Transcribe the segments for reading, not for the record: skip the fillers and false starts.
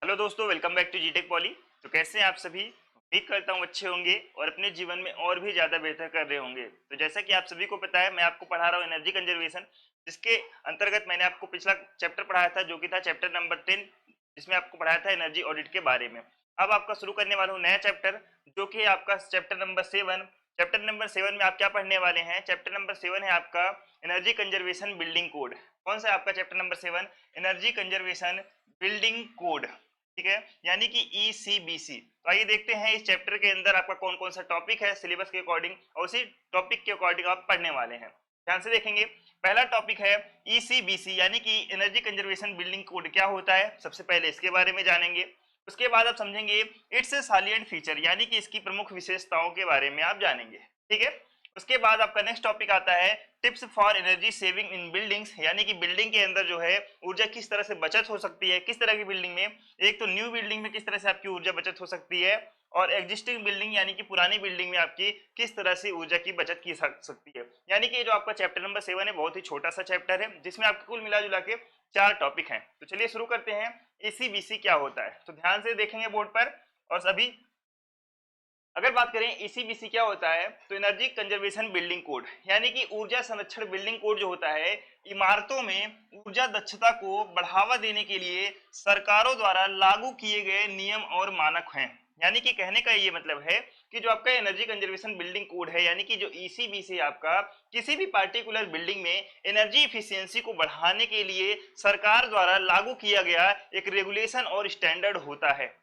Hello दोस्तों, welcome back to जीटेक poly. तो कैसे हैं आप सभी? उम्मीद करता हूँ अच्छे होंगे और अपने जीवन में और भी ज़्यादा बेहतर कर रहे होंगे। तो जैसा कि आप सभी को पता है, मैं आपको पढ़ा रहा हूँ एनर्जी कंजर्वेशन, जिसके अंतर्गत मैंने आपको पिछला चैप्टर पढ़ाया था जो कि था चैप्टर नंबर 10, जिसमें आपको पढ़ाया था एनर्जी ऑडिट के बारे में। अब आपका शुरू करने वाला हूँ नया चैप्टर, जो कि आपका चैप्टर नंबर 7। चैप्टर नंबर 7 में आप क्या पढ़ने वाले हैं? चैप्टर नंबर 7 है आपका एनर्जी कंजर्वेशन बिल्डिंग कोड। कौन सा है आपका chapter number 7? Energy conservation building code, ठीक है, यानी कि ECBC। तो आइए देखते हैं इस चैप्टर के अंदर आपका कौन कौन सा टॉपिक है सिलेबस के अकॉर्डिंग, और उसी टॉपिक के अकॉर्डिंग आप पढ़ने वाले हैं। ध्यान से देखेंगे। पहला टॉपिक है ECBC, यानी कि एनर्जी कंजर्वेशन बिल्डिंग कोड क्या होता है। सबसे पहले इसके बारे में जानेंगे, उसके बाद आप समझेंगे इट्स ए सालिएंट फीचर, यानी कि इसकी प्रमुख विशेषताओं के बारे में आप जानेंगे, ठीक है। उसके बाद आपका नेक्स्ट टॉपिक आता है tips for energy saving in buildings, यानी कि बिल्डिंग के अंदर जो है ऊर्जा किस तरह से बचत हो सकती है, किस तरह की बिल्डिंग में। एक तो न्यू बिल्डिंग में किस तरह से आपकी ऊर्जा बचत हो सकती है, और एग्जिस्टिंग बिल्डिंग यानी कि पुरानी बिल्डिंग में आपकी किस तरह से ऊर्जा की बचत की सकती है। यानी कि जो आपका चैप्टर नंबर 7 है, बहुत ही छोटा सा चैप्टर है, जिसमें आपके कुल मिला जुला के 4 टॉपिक हैं। तो चलिए शुरू करते हैं। ECBC क्या होता है, तो ध्यान से देखेंगे बोर्ड पर। और सभी अगर बात करें ECBC क्या होता है, तो एनर्जी कंजर्वेशन बिल्डिंग कोड, यानी कि ऊर्जा संरक्षण बिल्डिंग कोड जो होता है, इमारतों में ऊर्जा दक्षता को बढ़ावा देने के लिए सरकारों द्वारा लागू किए गए नियम और मानक हैं। यानी कि कहने का ये मतलब है कि जो आपका एनर्जी कंजर्वेशन बिल्डिंग कोड है, यानी कि जो ECBC आपका किसी भी पार्टिकुलर बिल्डिंग में एनर्जी इफिशियंसी को बढ़ाने के लिए सरकार द्वारा लागू किया गया एक रेगुलेशन और स्टैंडर्ड होता है।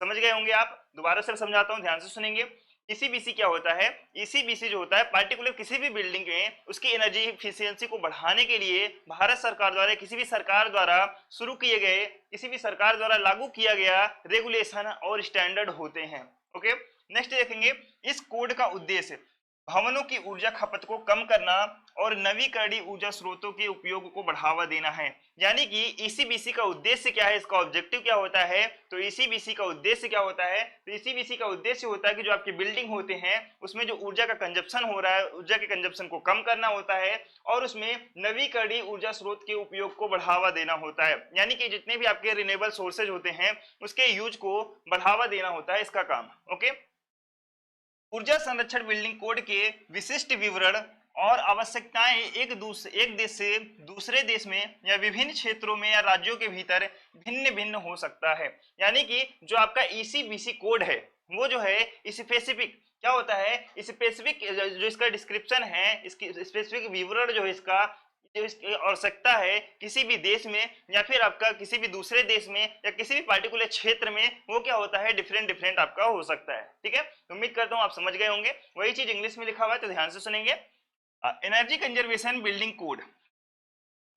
समझ गए होंगे आप। दोबारा से समझाता हूं, ध्यान से सुनेंगे। ECBC क्या होता है? ECBC जो होता है पार्टिकुलर किसी भी बिल्डिंग में उसकी एनर्जी इफिशियंसी को बढ़ाने के लिए भारत सरकार द्वारा, किसी भी सरकार द्वारा शुरू किए गए, किसी भी सरकार द्वारा लागू किया गया रेगुलेशन और स्टैंडर्ड होते हैं। ओके, नेक्स्ट देखेंगे। इस कोड का उद्देश्य भवनों की ऊर्जा खपत को कम करना और नवीकरणीय ऊर्जा स्रोतों के उपयोग को बढ़ावा देना है। यानी कि ECBC का उद्देश्य क्या है, इसका ऑब्जेक्टिव क्या होता है? तो ECBC का उद्देश्य क्या होता है? तो ECBC का उद्देश्य होता है कि जो आपकी बिल्डिंग होते हैं उसमें जो ऊर्जा का कंजप्शन हो रहा है, ऊर्जा के कंजप्शन को कम करना होता है, और उसमें नवीकरणीय ऊर्जा स्रोत के उपयोग को बढ़ावा देना होता है। यानी कि जितने भी आपके रिन्यूएबल सोर्सेज होते हैं उसके यूज को बढ़ावा देना होता है इसका काम। ओके, ऊर्जा संरक्षण बिल्डिंग कोड के विशिष्ट विवरण और आवश्यकताएं एक देश से दूसरे देश में या विभिन्न क्षेत्रों में या राज्यों के भीतर भिन्न भिन्न हो सकता है। यानी कि जो आपका ECBC कोड है वो जो है स्पेसिफिक क्या होता है, स्पेसिफिक जो इसका डिस्क्रिप्शन है, इसकी स्पेसिफिक विवरण जो है इसका, जो इसकी आवश्यकता है किसी भी देश में या फिर आपका किसी भी दूसरे देश में या किसी भी पार्टिकुलर क्षेत्र में, वो क्या होता है डिफरेंट डिफरेंट आपका हो सकता है। ठीक है, उम्मीद करता हूं आप समझ गए होंगे। वही चीज इंग्लिश में लिखा हुआ है, तो ध्यान से सुनेंगे। Energy conservation building code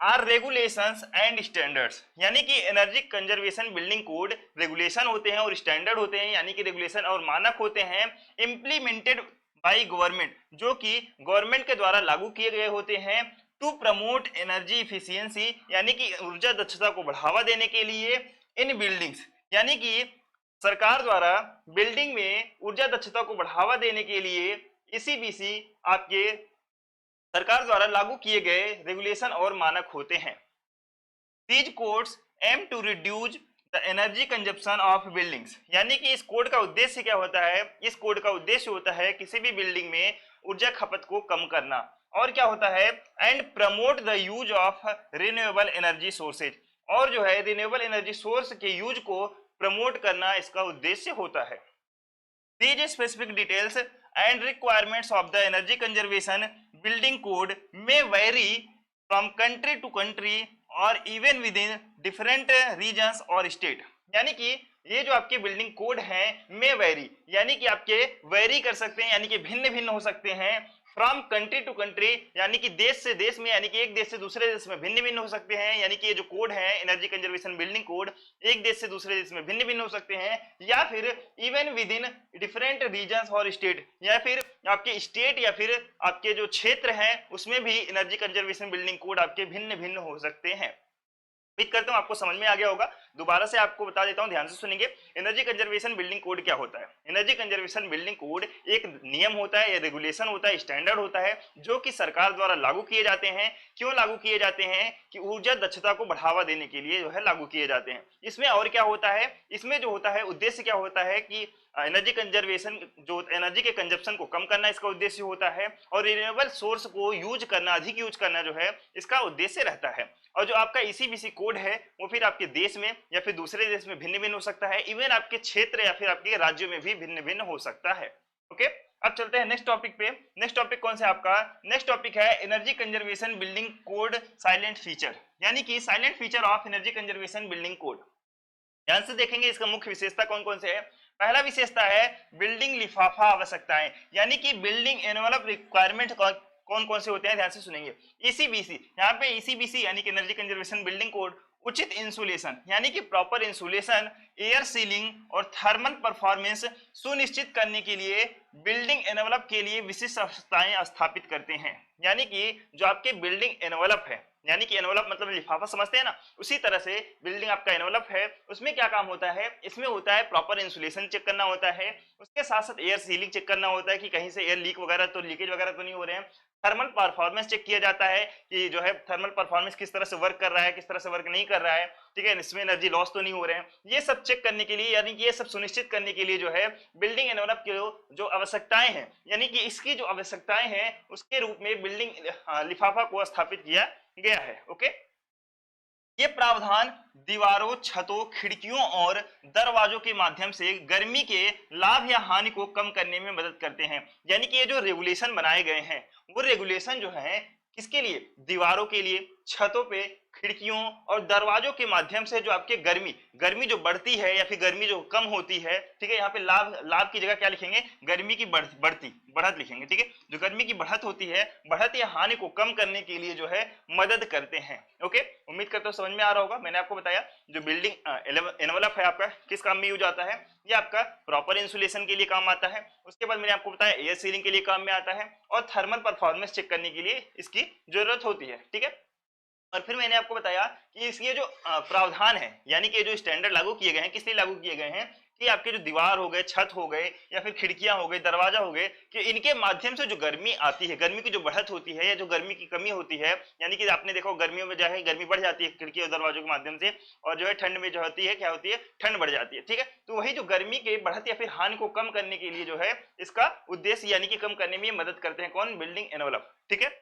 are regulations and standards, यानी कि energy conservation building code regulation होते हैं और स्टैंडर्ड होते हैं, यानी कि रेगुलेशन और मानक होते हैं इम्प्लीमेंटेड बाय गवर्नमेंट, जो कि गवर्नमेंट के द्वारा लागू किए गए होते हैं टू प्रमोट एनर्जी इफिशियंसी, यानी कि ऊर्जा दक्षता को बढ़ावा देने के लिए इन बिल्डिंग्स, यानी कि सरकार द्वारा बिल्डिंग में ऊर्जा दक्षता को बढ़ावा देने के लिए ECBC आपके सरकार द्वारा लागू किए गए रेगुलेशन और मानक होते हैं। These codes aim to reduce the energy consumption of buildings, यानी कि इस कोड का उद्देश्य क्या होता है? इस कोड का उद्देश्य होता है किसी भी बिल्डिंग में ऊर्जा खपत को कम करना, और क्या होता है and promote the use of renewable energy sources, और जो है रिन्यूएबल एनर्जी सोर्स के यूज को प्रमोट करना इसका उद्देश्य होता है। These specific details and requirements of the energy conservation building code may vary from country to country or even within different regions or state, यानी कि ये जो आपके बिल्डिंग कोड हैं मे वेरी, यानी कि आपके वेरी कर सकते हैं, यानी कि भिन्न भिन्न हो सकते हैं। फ्रॉम कंट्री टू कंट्री, यानी कि देश से देश में, यानी कि एक देश से दूसरे देश में भिन्न भिन्न हो सकते हैं। यानी कि ये जो कोड है एनर्जी कंजर्वेशन बिल्डिंग कोड एक देश से दूसरे देश में भिन्न भिन्न हो सकते हैं, या फिर even within different regions और स्टेट, या फिर आपके स्टेट या फिर आपके जो क्षेत्र हैं उसमें भी एनर्जी कंजर्वेशन बिल्डिंग कोड आपके भिन्न भिन्न हो सकते हैं। उम्मीद करता हूं आपको समझ में आ गया होगा। दोबारा से आपको बता देता हूं, ध्यान से सुनेंगे। एनर्जी कंजर्वेशन बिल्डिंग कोड क्या होता है? एनर्जी कंजर्वेशन बिल्डिंग कोड एक नियम होता है, रेगुलेशन होता है, स्टैंडर्ड होता है, जो कि सरकार द्वारा लागू किए जाते हैं। क्यों लागू किए जाते हैं? कि ऊर्जा दक्षता को बढ़ावा देने के लिए जो है लागू किए जाते हैं। इसमें और क्या होता है, इसमें जो होता है उद्देश्य क्या होता है कि एनर्जी कंजर्वेशन, जो एनर्जी के कंजप्शन को कम करना इसका उद्देश्य होता है, और रिन्यूएबल सोर्स को यूज करना, अधिक यूज करना जो है इसका उद्देश्य रहता है। और जो आपका ईसीबीसी कोड है वो फिर आपके देश में या फिर दूसरे देश में भिन्न भिन्न हो सकता है, इवन आपके क्षेत्र या फिर आपके राज्यों में भी भिन्न भिन्न हो सकता है। ओके, अब चलते हैं नेक्स्ट टॉपिक पे। नेक्स्ट टॉपिक कौन सा है आपका? नेक्स्ट टॉपिक है energy conservation building code silent feature, यानी कि silent feature of energy conservation building code. ध्यान से देखेंगे इसका मुख्य विशेषता कौन कौन से है। पहला विशेषता है बिल्डिंग लिफाफा आवश्यकताएं, यानी कि बिल्डिंग एनवलप रिक्वायरमेंट कौन कौन से होते हैं, ध्यान से सुनेंगे। ईसीबीसी, यहाँ पे ईसीबीसी यानी कि एनर्जी कंजर्वेशन बिल्डिंग कोड उचित इंसुलेशन, यानी कि प्रॉपर इंसुलेशन, एयर सीलिंग और थर्मल परफॉर्मेंस सुनिश्चित करने के लिए बिल्डिंग एनवलप के लिए विशिष्ट आवश्यकताएं स्थापित करते हैं। यानी कि जो आपके बिल्डिंग एनवलप है, यानी कि एनवलप मतलब लिफाफा समझते हैं ना, उसी तरह से बिल्डिंग आपका एनवलप है, उसमें क्या काम होता है, इसमें होता है प्रॉपर इंसुलेशन चेक करना होता है, उसके साथ साथ एयर सीलिंग चेक करना होता है कि कहीं से एयर लीक वगैरह तो लीकेज वगैरह तो नहीं हो रहे हैं। थर्मल परफॉर्मेंस चेक किया जाता है कि जो है थर्मल परफॉर्मेंस किस तरह से वर्क कर रहा है, किस तरह से वर्क नहीं कर रहा है, ठीक है, इसमें एनर्जी लॉस तो नहीं हो रहे हैं। ये सब चेक करने के लिए, यानी कि ये सब सुनिश्चित करने के लिए जो है बिल्डिंग एनवलप की जो आवश्यकताएं हैं, यानी कि इसकी जो आवश्यकताएं हैं उसके रूप में बिल्डिंग लिफाफा को स्थापित किया गया है। ओके, ये प्रावधान दीवारों, छतों, खिड़कियों और दरवाजों के माध्यम से गर्मी के लाभ या हानि को कम करने में मदद करते हैं। यानी कि ये जो रेगुलेशन बनाए गए हैं वो रेगुलेशन जो है किसके लिए? दीवारों के लिए, छतों पे, खिड़कियों और दरवाजों के माध्यम से जो आपके गर्मी जो बढ़ती है या फिर गर्मी जो कम होती है, ठीक है, यहाँ पे लाभ की जगह क्या लिखेंगे? गर्मी की बढ़त लिखेंगे, ठीक है। जो गर्मी की बढ़त होती है, बढ़त या हानि को कम करने के लिए जो है मदद करते हैं। ओके, उम्मीद करता हूँ समझ में आ रहा होगा। मैंने आपको बताया जो बिल्डिंग एनवलप है आपका किस काम में यूज आता है, ये आपका प्रॉपर इंसुलेशन के लिए काम आता है। उसके बाद मैंने आपको बताया एयर सीलिंग के लिए काम में आता है, और थर्मल परफॉर्मेंस चेक करने के लिए इसकी जरूरत होती है, ठीक है। और फिर मैंने आपको बताया कि इसके जो प्रावधान है, यानी कि जो स्टैंडर्ड लागू किए गए हैं, किस लिए लागू किए गए हैं कि आपके जो दीवार हो गए, छत हो गए या फिर खिड़कियां हो गई, दरवाजा हो गए, कि इनके माध्यम से जो गर्मी आती है, गर्मी की जो बढ़त होती है या जो गर्मी की कमी होती है, यानी कि आपने देखो गर्मियों में जो है गर्मी बढ़ जाती है खिड़की और दरवाजों के माध्यम से, और जो है ठंड में जो होती है क्या होती है? ठंड बढ़ जाती है, ठीक है। तो वही जो गर्मी के बढ़त या फिर हानि को कम करने के लिए जो है इसका उद्देश्य, यानी कि कम करने में मदद करते हैं कौन? बिल्डिंग एनवलप, ठीक है।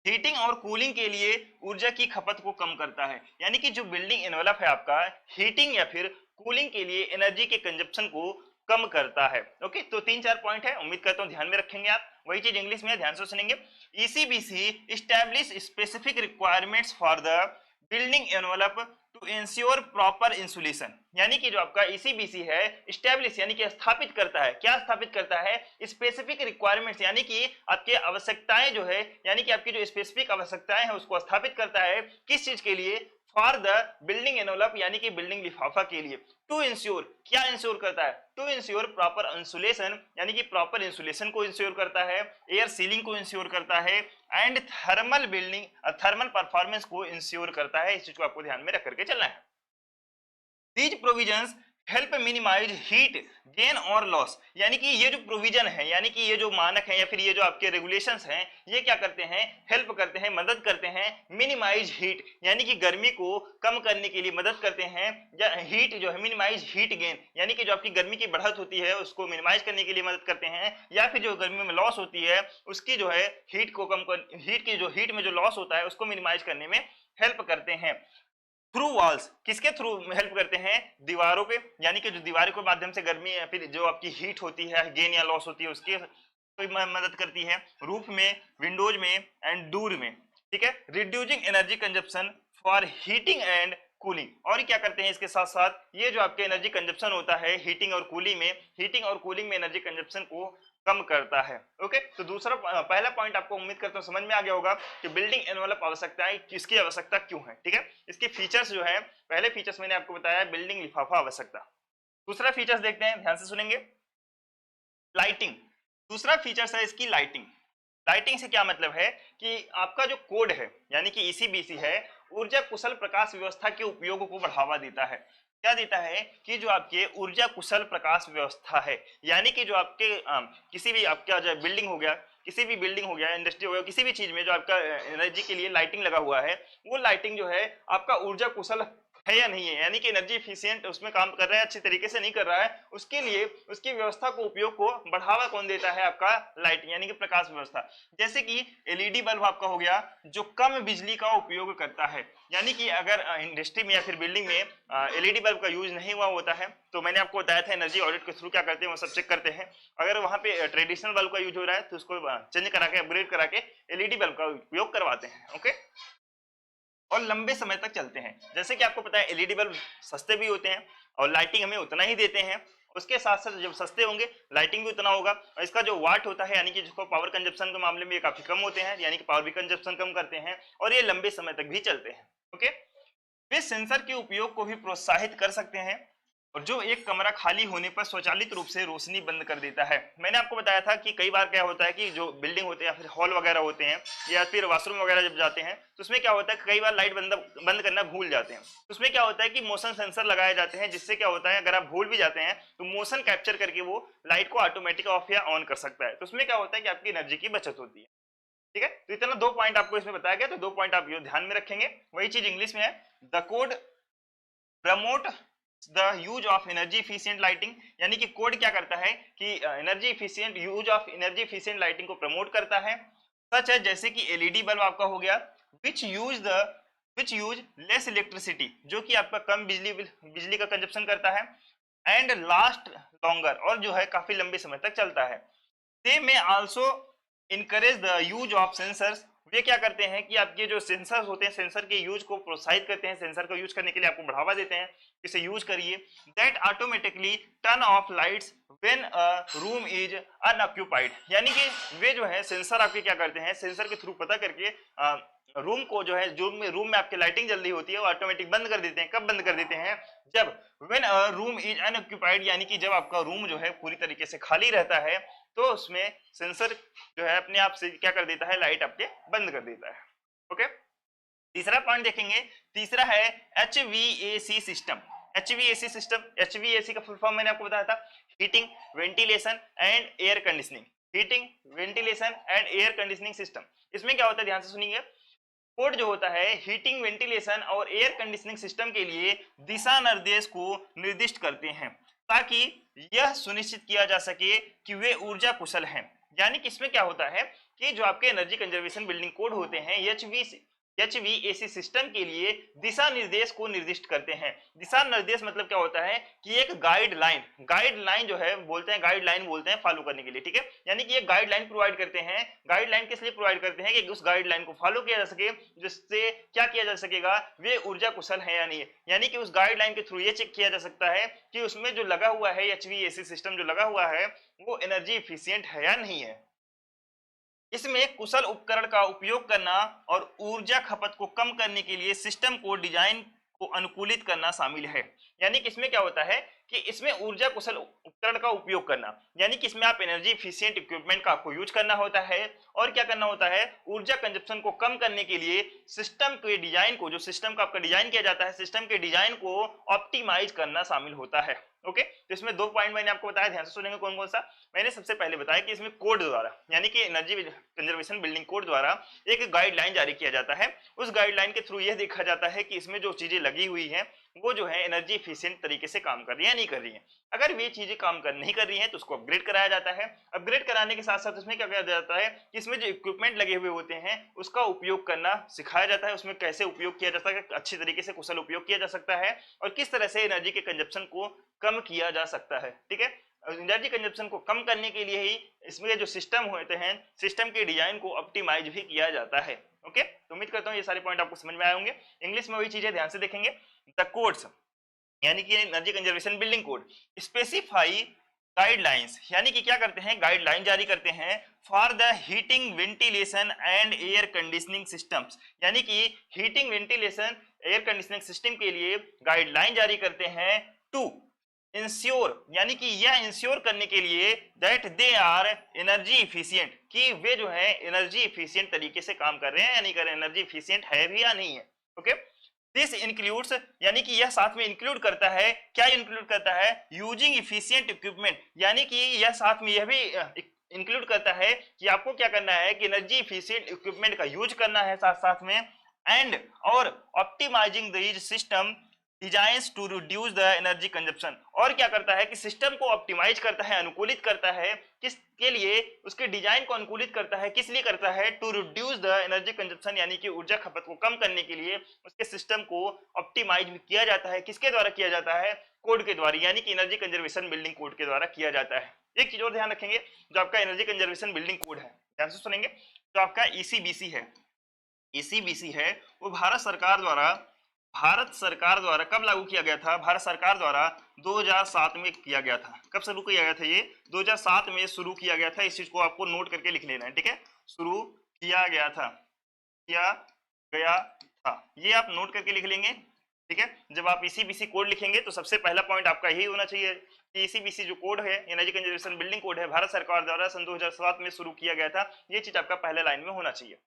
हीटिंग और कूलिंग के लिए ऊर्जा की खपत को कम करता है, यानी कि जो बिल्डिंग एनवलप है आपका हीटिंग या फिर कूलिंग के लिए एनर्जी के कंजप्शन को कम करता है। ओके, तो 3-4 पॉइंट है, उम्मीद करता हूं ध्यान में रखेंगे आप। वही चीज इंग्लिश में है, ध्यान से सुनेंगे। ECBC establish specific requirements for the building envelope to ensure proper insulation, यानी कि जो आपका ईसीबीसी है स्टैब्लिश यानी कि स्थापित करता है, क्या स्थापित करता है? स्पेसिफिक रिक्वायरमेंट्स, यानी कि आपके आवश्यकताएं जो है, यानी कि आपकी जो स्पेसिफिक आवश्यकताएं हैं उसको स्थापित करता है। किस चीज के लिए? फॉर द बिल्डिंग एनवलप, यानी कि बिल्डिंग लिफाफा के लिए। टू इंश्योर, क्या इंश्योर करता है? टू इंश्योर प्रॉपर इंसुलेशन, यानी कि प्रॉपर इंसुलेशन को इंश्योर करता है, एयर सीलिंग को इंश्योर करता है, एंड थर्मल परफॉर्मेंस को इंश्योर करता है। इस चीज को आपको ध्यान में रख करके चलना है। These provisions help minimize heat gain और लॉस, यानी कि ये जो प्रोविजन है, यानी कि ये जो मानक है या फिर ये जो आपके रेगुलेशंस हैं, ये क्या करते हैं? हेल्प करते हैं, मदद करते हैं मिनिमाइज हीट, यानी कि गर्मी को कम करने के लिए मदद करते हैं, या हीट जो है मिनिमाइज हीट गेन, यानी कि जो आपकी गर्मी की बढ़त होती है उसको मिनिमाइज करने के लिए मदद करते हैं, या फिर जो गर्मी में लॉस होती है उसकी जो है हीट को कम कर, हीट में जो लॉस होता है उसको मिनिमाइज करने में हेल्प करते हैं। थ्रू वॉल्स, किसके थ्रू हेल्प करते हैं? दीवारों पे, यानी कि जो दीवारों के माध्यम से गर्मी या फिर जो आपकी हीट होती है, गेन या लॉस होती है, उसकी कोई मदद करती है। रूफ में, विंडोज में एंड डोर में, ठीक है। Reducing energy consumption for heating and cooling, और क्या करते हैं इसके साथ साथ ये जो आपके एनर्जी कंजप्शन होता है हीटिंग और कूलिंग में एनर्जी कंजप्शन को कम करता है। ओके, तो दूसरा पहला पॉइंट आपको उम्मीद करता हूं समझ में आ गया होगा कि बिल्डिंग एनवलप आवश्यकताएं, किसकी आवश्यकता क्यों है, ठीक है। इसके फीचर्स जो है, पहले फीचर्स मैंने आपको बताया बिल्डिंग लिफाफा आवश्यकता। दूसरा फीचर्स देखते हैं, ध्यान से सुनेंगे। लाइटिंग, दूसरा फीचर्स है इसकी लाइटिंग। लाइटिंग से क्या मतलब है कि आपका जो कोड है यानी कि ईसीबीसी है, ऊर्जा कुशल प्रकाश व्यवस्था के उपयोग को बढ़ावा देता है। क्या देता है कि जो आपके ऊर्जा कुशल प्रकाश व्यवस्था है, यानी कि जो आपके किसी भी आपका जो बिल्डिंग हो गया, किसी भी बिल्डिंग हो गया, इंडस्ट्री हो गया, किसी भी चीज में जो आपका एनर्जी के लिए लाइटिंग लगा हुआ है, वो लाइटिंग जो है आपका ऊर्जा कुशल है या नहीं है, यानी कि एनर्जी इफिशियंट उसमें काम कर रहा है, अच्छी तरीके से नहीं कर रहा है, उसके लिए उसकी व्यवस्था को उपयोग को बढ़ावा कौन देता है, आपका लाइटिंग यानी कि प्रकाश व्यवस्था। जैसे कि एलईडी बल्ब आपका हो गया जो कम बिजली का उपयोग करता है, यानी कि अगर इंडस्ट्री में या फिर बिल्डिंग में एलईडी बल्ब का यूज नहीं हुआ होता है तो मैंने आपको बताया था एनर्जी ऑडिट के थ्रू क्या करते हैं वो सब चेक करते हैं। अगर वहां पे ट्रेडिशनल बल्ब का यूज हो रहा है तो उसको चेंज करा के अपग्रेड करा के एलईडी बल्ब का उपयोग करवाते हैं। ओके, और लंबे समय तक चलते हैं। जैसे कि आपको पता है एलईडी बल्ब सस्ते भी होते हैं और लाइटिंग हमें उतना ही देते हैं, उसके साथ साथ जब सस्ते होंगे लाइटिंग भी उतना होगा, और इसका जो वाट होता है यानी कि जिसको पावर कंजप्शन के मामले में ये काफी कम होते हैं, यानी कि पावर भी कंजप्शन कम करते हैं और ये लंबे समय तक भी चलते हैं। ओके, वे सेंसर के उपयोग को भी प्रोत्साहित कर सकते हैं और जो एक कमरा खाली होने पर स्वचालित रूप से रोशनी बंद कर देता है। मैंने आपको बताया था कि कई बार क्या होता है कि जो बिल्डिंग होते हैं या फिर हॉल वगैरह होते हैं या फिर वॉशरूम वगैरह जब जाते हैं तो उसमें क्या होता है कई बार लाइट बंद करना भूल जाते हैं, तो उसमें क्या होता है कि मोशन सेंसर लगाए जाते हैं, जिससे क्या होता है अगर आप भूल भी जाते हैं तो मोशन कैप्चर करके वो लाइट को ऑटोमेटिक ऑफ या ऑन कर सकता है। तो उसमें क्या होता है कि आपकी एनर्जी की बचत होती है। ठीक है, तो इतना 2 पॉइंट आपको इसमें बताया गया, तो 2 पॉइंट आप ध्यान में रखेंगे। वही चीज इंग्लिश में है, the code promote the use of energy efficient lighting, यानी कि कोड क्या करता है कि energy efficient use of energy efficient lighting को प्रमोट करता है। सच है जैसे कि एलईडी बल्ब आपका हो गया विच यूज लेस इलेक्ट्रिसिटी, जो कि आपका कम बिजली का कंजप्शन करता है, एंड लास्ट लॉन्गर, और जो है काफी लंबे समय तक चलता है। They may also encourage the use of sensors, वे क्या करते हैं कि आपके जो सेंसर होते हैं सेंसर के यूज को प्रोत्साहित करते हैं, सेंसर को यूज करने के लिए आपको बढ़ावा देते हैं, इसे यूज करिए। That automatically turn off lights when a room is unoccupied, यानी कि वे जो है सेंसर आपके क्या करते हैं, सेंसर के थ्रू पता करके रूम को जो है जो रूम में आपकी लाइटिंग जल रही होती है वो ऑटोमेटिक बंद कर देते हैं। कब बंद कर देते हैं, जब when a room is unoccupied, यानी कि जब आपका रूम जो है पूरी तरीके से खाली रहता है तो उसमें सेंसर जो है अपने आप से क्या कर देता है, लाइट आपके बंद कर देता है। ओके, तीसरा पॉइंट देखेंगे, तीसरा है HVAC system. HVAC system, HVAC का फुल फॉर्म मैंने आपको बताया था, heating ventilation and air conditioning, heating ventilation and air conditioning system. इसमें क्या होता है, ध्यान से सुनिए। कोड जो होता है हीटिंग वेंटिलेशन और एयर कंडीशनिंग सिस्टम के लिए दिशा निर्देश को निर्दिष्ट करते हैं ताकि यह सुनिश्चित किया जा सके कि वे ऊर्जा कुशल हैं। यानी कि इसमें क्या होता है कि जो आपके एनर्जी कंजर्वेशन बिल्डिंग कोड होते हैं एचवीएसी सिस्टम के लिए दिशा निर्देश को निर्दिष्ट करते हैं। दिशा निर्देश मतलब क्या होता है कि एक गाइडलाइन जो है बोलते हैं, गाइडलाइन बोलते हैं फॉलो करने के लिए। ठीक है, यानी कि एक गाइडलाइन प्रोवाइड करते हैं। गाइडलाइन किस लिए प्रोवाइड करते हैं कि उस गाइडलाइन को फॉलो किया जा सके, जिससे क्या किया जा सकेगा, वे ऊर्जा कुशल है या नहीं है। यानी कि उस गाइडलाइन के थ्रू ये चेक किया जा सकता है कि उसमें जो लगा हुआ है एचवीएसी सिस्टम जो लगा हुआ है वो एनर्जी इफिशियंट है या नहीं है। इसमें कुशल उपकरण का उपयोग करना और ऊर्जा खपत को कम करने के लिए सिस्टम को डिजाइन को अनुकूलित करना शामिल है। यानी कि इसमें क्या होता है कि इसमें ऊर्जा कुशल उपकरण का उपयोग करना, यानी कि इसमें आप एनर्जी इफिशिएंट इक्विपमेंट का आपको यूज करना होता है और क्या करना होता है, ऊर्जा कंजप्शन को कम करने के लिए सिस्टम के डिजाइन को, जो सिस्टम का आपका डिजाइन किया जाता है, सिस्टम के डिजाइन को ऑप्टिमाइज करना शामिल होता है। ओके, तो इसमें 2 पॉइंट मैंने आपको बताया, ध्यान से सुनेंगे कौन कौन सा। मैंने सबसे पहले बताया कि इसमें कोड द्वारा यानी कि एनर्जी कंजर्वेशन बिल्डिंग कोड द्वारा एक गाइडलाइन जारी किया जाता है। उस गाइडलाइन के थ्रू यह देखा जाता है कि इसमें जो चीजें लगी हुई हैं वो जो है एनर्जी इफिशिएंट तरीके से काम कर रही है या नहीं कर रही है। अगर वे चीजें काम कर नहीं कर रही हैं तो उसको अपग्रेड कराया जाता है। अपग्रेड कराने के साथ साथ इसमें क्या किया जाता है कि इसमें जो इक्विपमेंट लगे हुए होते हैं उसका उपयोग करना सिखाया जाता है, उसमें कैसे उपयोग किया जाता है, अच्छी तरीके से कुशल उपयोग किया जा सकता है और किस तरह से एनर्जी के कंजप्शन को कम किया जा सकता है। ठीक है, एनर्जी कंजप्शन को कम करने के लिए ही इसमें जो सिस्टम होते हैं सिस्टम के डिजाइन को ऑप्टिमाइज भी किया जाता है। ओके, तो उम्मीद करता हूं ये सारे पॉइंट आपको समझ में आए होंगे। इंग्लिश में वही चीजें ध्यान से देखेंगे। द कोड्स यानी कि energy conservation building code specify guidelines, यानी कि क्या करते हैं, गाइडलाइन जारी करते हैं for the heating ventilation and air conditioning systems, यानी कि heating ventilation air conditioning system के लिए गाइडलाइन जारी करते हैं टू इंश्योर यानी कि यह इंश्योर करने के लिए that they are energy efficient, कि वे जो है एनर्जी इफिशियंट तरीके से काम कर रहे हैं या नहीं कर रहे हैं, एनर्जी इफिशियंट है भी या नहीं है। ओके, दिस इंक्लूड्स यानी कि यह साथ में इंक्लूड करता है, क्या इंक्लूड करता है, यूजिंग इफिशियंट इक्विपमेंट, यानी कि यह साथ में यह भी इंक्लूड करता है कि आपको क्या करना है कि एनर्जी इफिशियंट इक्विपमेंट का यूज करना है साथ साथ में, एंड और optimizing these system designs to reduce the energy consumption, और क्या करता है कि सिस्टम को ऑप्टिमाइज करता है, अनुकूलित करता है, किसके लिए, उसके डिजाइन को अनुकूलित करता है, किस लिए करता है, to reduce the energy consumption, यानी कि ऊर्जा खपत को कम करने के लिए उसके सिस्टम को ऑप्टिमाइज किया जाता है। किसके द्वारा किया जाता है, कोड के द्वारा, यानी कि एनर्जी कंजर्वेशन बिल्डिंग कोड के द्वारा किया जाता है। एक चीज और ध्यान रखेंगे, जो आपका एनर्जी कंजर्वेशन बिल्डिंग कोड है, ध्यान से सुनेंगे, जो आपका ईसीबीसी है, ईसीबीसी है वो भारत सरकार द्वारा कब लागू किया गया था, भारत सरकार द्वारा 2007 में किया गया था। कब शुरू किया गया था, ये 2007 में शुरू किया गया था। इस चीज को आपको नोट करके लिख लेना है, ठीक है, शुरू किया गया था, ये आप नोट करके लिख लेंगे, ठीक है। जब आप ईसीबीसी कोड लिखेंगे तो सबसे पहला पॉइंट आपका यही होना चाहिए कि ईसीबीसी जो कोड है, एनर्जी कंजर्वेशन बिल्डिंग कोड है, भारत सरकार द्वारा सन 2007 में शुरू किया गया था। ये चीज आपका पहले लाइन में होना चाहिए।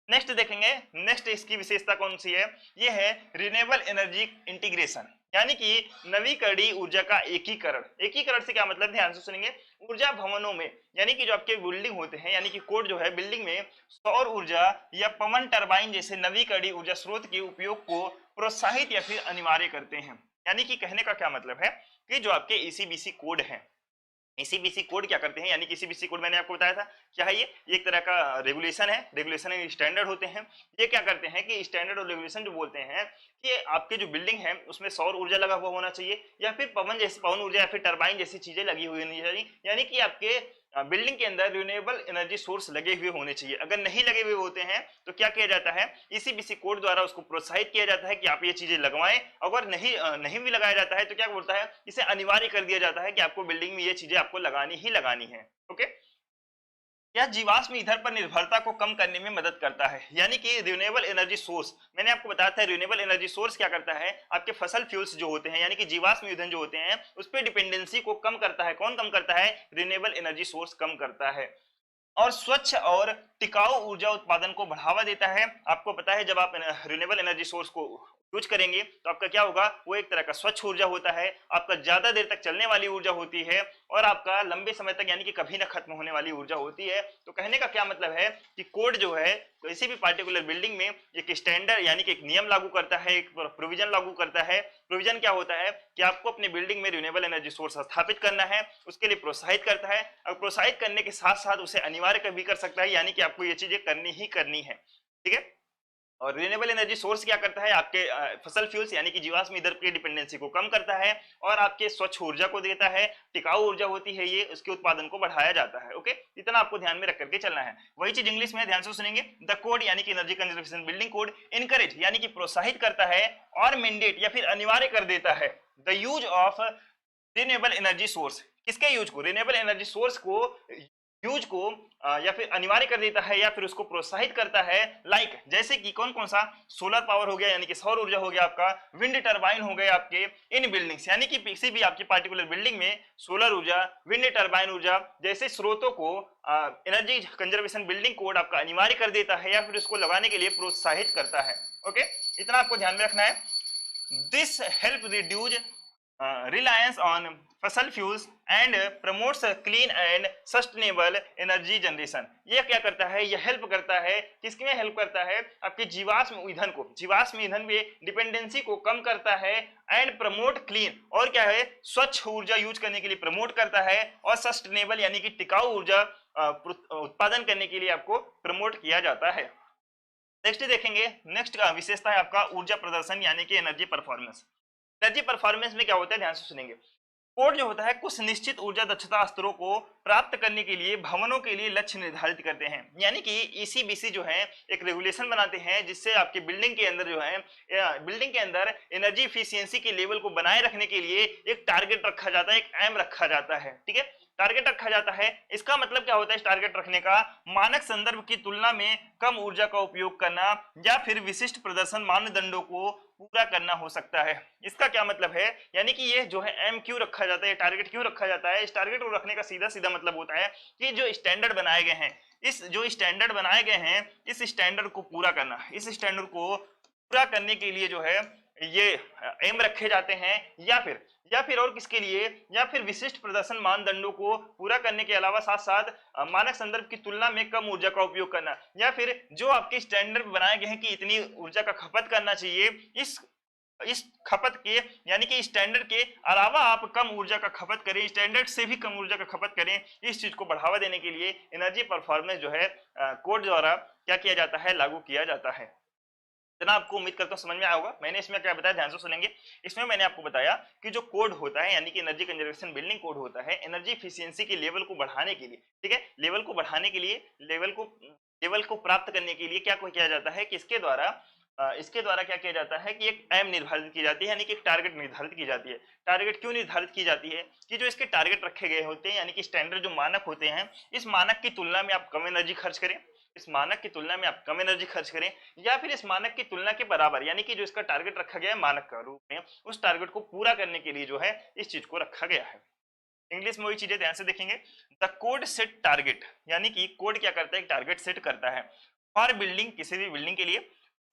नेक्स्ट देखेंगे, नेक्स्ट इसकी विशेषता कौन सी है, ये है रिन्यूएबल एनर्जी इंटीग्रेशन, यानी कि नवीकरणीय ऊर्जा का एकीकरण। एकीकरण से क्या मतलब, ध्यान से सुनेंगे, ऊर्जा भवनों में, यानी कि जो आपके बिल्डिंग होते हैं, यानी कि कोड जो है बिल्डिंग में सौर ऊर्जा या पवन टरबाइन जैसे नवीकरणीय ऊर्जा स्रोत के उपयोग को प्रोत्साहित या फिर अनिवार्य करते हैं। यानी कि कहने का क्या मतलब है कि जो आपके ईसीबीसी कोड है, ईसीबीसी कोड क्या करते हैं, यानी कि ईसीबीसी कोड मैंने आपको बताया था क्या है, ये एक तरह का रेगुलेशन है, रेगुलेशन एंड स्टैंडर्ड होते हैं। ये क्या करते हैं कि स्टैंडर्ड और रेगुलेशन जो बोलते हैं कि आपके जो बिल्डिंग है उसमें सौर ऊर्जा लगा हुआ होना चाहिए, या फिर पवन ऊर्जा या फिर टरबाइन जैसी चीजें लगी हुई होनी चाहिए, यानी कि आपके बिल्डिंग के अंदर रिन्यूएबल एनर्जी सोर्स लगे हुए होने चाहिए। अगर नहीं लगे हुए होते हैं तो क्या किया जाता है, ईसीबीसी कोड द्वारा उसको प्रोत्साहित किया जाता है कि आप ये चीजें लगवाएं। अगर नहीं भी लगाया जाता है तो क्या बोलता है, इसे अनिवार्य कर दिया जाता है कि आपको बिल्डिंग में ये चीजें आपको लगानी ही लगानी है। ओके, यह जीवाश्म ईंधन पर निर्भरता को कम करने में मदद करता है, यानी कि रिन्यूएबल एनर्जी सोर्स, मैंने आपको बताया था रिन्यूएबल एनर्जी सोर्स क्या करता है, आपके फसल फ्यूल्स जो होते हैं, यानी कि जीवाश्म ईंधन जो होते हैं उस पर डिपेंडेंसी को कम करता है। कौन कम करता है, रिन्यूएबल एनर्जी सोर्स कम करता है। और स्वच्छ और टिकाऊ ऊर्जा उत्पादन को बढ़ावा देता है। आपको पता है जब आप रिन्यूएबल एनर्जी सोर्स को यूज करेंगे तो आपका क्या होगा, वो एक तरह का स्वच्छ ऊर्जा होता है, आपका ज्यादा देर तक चलने वाली ऊर्जा होती है, और आपका लंबे समय तक यानी कि कभी ना खत्म होने वाली ऊर्जा होती है। तो कहने का क्या मतलब है कि कोड जो है किसी भी पार्टिकुलर बिल्डिंग में एक स्टैंडर्ड यानी कि एक नियम लागू करता है, एक प्रोविजन लागू करता है। प्रोविजन क्या होता है कि आपको अपने बिल्डिंग में रिन्यूएबल एनर्जी सोर्स स्थापित करना है, उसके लिए प्रोत्साहित करता है, और प्रोत्साहित करने के साथ साथ उसे अनिवार्य भी कर सकता है, यानी कि आपको ये चीजें करनी ही करनी है, ठीक है। और रिन्यूएबल एनर्जी सोर्स क्या करता है, आपके फसल फ्यूल्स यानी कि जीवाश्म ईंधन की डिपेंडेंसी को कम करता है, और आपके स्वच्छ ऊर्जा को देता है, टिकाऊ ऊर्जा होती है ये, उसके उत्पादन को बढ़ाया जाता है। ओके, इतना आपको ध्यान में रख करके चलना है। वही चीज इंग्लिश में ध्यान से सुनेंगे, द कोड यानी कि energy conservation building code encourage यानी कि प्रोत्साहित करता है, और मैंडेट या फिर अनिवार्य कर देता है the use of renewable energy source. किसके यूज को, रिन्यूएबल एनर्जी सोर्स को यूज को या फिर अनिवार्य कर देता है, या फिर उसको प्रोत्साहित करता है। लाइक जैसे कि कौन कौन सा, सोलर पावर हो गया यानी कि सौर ऊर्जा हो गया, आपका विंड टरबाइन हो गए आपके इन बिल्डिंग्स, यानी कि किसी भी आपकी पार्टिकुलर बिल्डिंग में सोलर ऊर्जा, विंड टरबाइन ऊर्जा जैसे स्रोतों को एनर्जी कंजर्वेशन बिल्डिंग कोड आपका अनिवार्य कर देता है, या फिर उसको लगाने के लिए प्रोत्साहित करता है। ओके, इतना आपको ध्यान में रखना है। This help reduce reliance on fossil fuels and promotes clean and sustainable energy generation। ये क्या करता है, ये हेल्प करता है, किसमें हेल्प करता है, आपके जीवाश्म ईंधन को, जीवाश्म ईंधन में डिपेंडेंसी को कम करता है, एंड प्रमोट क्लीन, और क्या है, स्वच्छ ऊर्जा यूज करने के लिए प्रमोट करता है, और सस्टेनेबल यानी कि टिकाऊ ऊर्जा उत्पादन करने के लिए आपको प्रमोट किया जाता है। नेक्स्ट देखेंगे, नेक्स्ट का विशेषता है आपका ऊर्जा प्रदर्शन यानी कि एनर्जी परफॉर्मेंस। एनर्जी परफॉर्मेंस में क्या होता है, ध्यान से सुनेंगे। कोड जो होता है कुछ निश्चित ऊर्जा दक्षता स्तरों को प्राप्त करने के लिए भवनों के लिए लक्ष्य निर्धारित करते हैं। यानी कि ईसीबीसी जो है एक रेगुलेशन बनाते हैं जिससे आपके बिल्डिंग के अंदर जो है बिल्डिंग के अंदर एनर्जी इफिशियंसी के लेवल को बनाए रखने के लिए एक टारगेट रखा जाता है, एक एम रखा जाता है। ठीक है, टारगेट रखा जाता है। इसका मतलब क्या होता है इस टारगेट रखने का? मानक संदर्भ की तुलना में कम ऊर्जा का उपयोग करना या फिर विशिष्ट प्रदर्शन मानदंडों को पूरा करना हो सकता है। इसका क्या मतलब है? यानी कि ये जो है एम क्यों रखा जाता है, टारगेट क्यों रखा जाता है? इस टारगेट को रखने का सीधा सीधा मतलब होता है कि जो स्टैंडर्ड बनाए गए हैं, इस जो स्टैंडर्ड बनाए गए हैं इस स्टैंडर्ड को पूरा करना, इस स्टैंडर्ड को पूरा करने के लिए जो है ये एम रखे जाते हैं। या फिर और किसके लिए? या फिर विशिष्ट प्रदर्शन मानदंडों को पूरा करने के अलावा साथ साथ मानक संदर्भ की तुलना में कम ऊर्जा का उपयोग करना, या फिर जो आपके स्टैंडर्ड बनाए गए हैं कि इतनी ऊर्जा का खपत करना चाहिए, इस खपत के यानी कि स्टैंडर्ड के अलावा आप कम ऊर्जा का खपत करें, स्टैंडर्ड से भी कम ऊर्जा का खपत करें। इस चीज को बढ़ावा देने के लिए एनर्जी परफॉर्मेंस जो है कोड द्वारा क्या किया जाता है, लागू किया जाता है। इतना आपको उम्मीद करता हूं समझ में आया होगा। मैंने इसमें क्या बताया, ध्यान से सुनेंगे। इसमें मैंने आपको बताया कि जो कोड होता है यानी कि एनर्जी कंजर्वेशन बिल्डिंग कोड होता है एनर्जी इफिशियंसी के लेवल को बढ़ाने के लिए, ठीक है, लेवल को बढ़ाने के लिए, लेवल को प्राप्त करने के लिए क्या किया जाता है कि इसके द्वारा क्या किया जाता है कि एक एम निर्धारित की जाती है, यानी कि एक टारगेट निर्धारित की जाती है। टारगेट क्यों निर्धारित की जाती है? कि जो इसके टारगेट रखे गए होते हैं यानी कि स्टैंडर्ड जो मानक होते हैं, इस मानक की तुलना में आप कम एनर्जी खर्च करें, इस मानक की तुलना में आप कम एनर्जी खर्च करें, या फिर इस मानक की तुलना के बराबर, यानी कि जो इसका टारगेट रखा गया है मानक का रूप में, उस टारगेट को पूरा करने के लिए जो है इस चीज को रखा गया है। इंग्लिश में वही चीजें ध्यान से देखेंगे। द कोड सेट टारगेट, यानी कि कोड क्या करता है, एक टारगेट सेट करता है फॉर बिल्डिंग, किसी भी बिल्डिंग के लिए,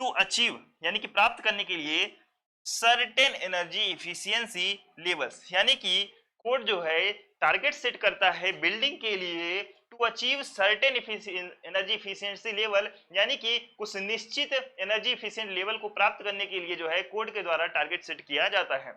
टू अचीव यानी कि प्राप्त करने के लिए सर्टेन एनर्जी इफिशियंसी लेवल्स, यानी कि कोड जो है टारगेट सेट करता है बिल्डिंग के लिए to achieve certain energy efficiency level, यानी कि कुछ निश्चित एनर्जी इफिशियंट लेवल को प्राप्त करने के लिए जो है कोड के द्वारा टारगेट सेट किया जाता है।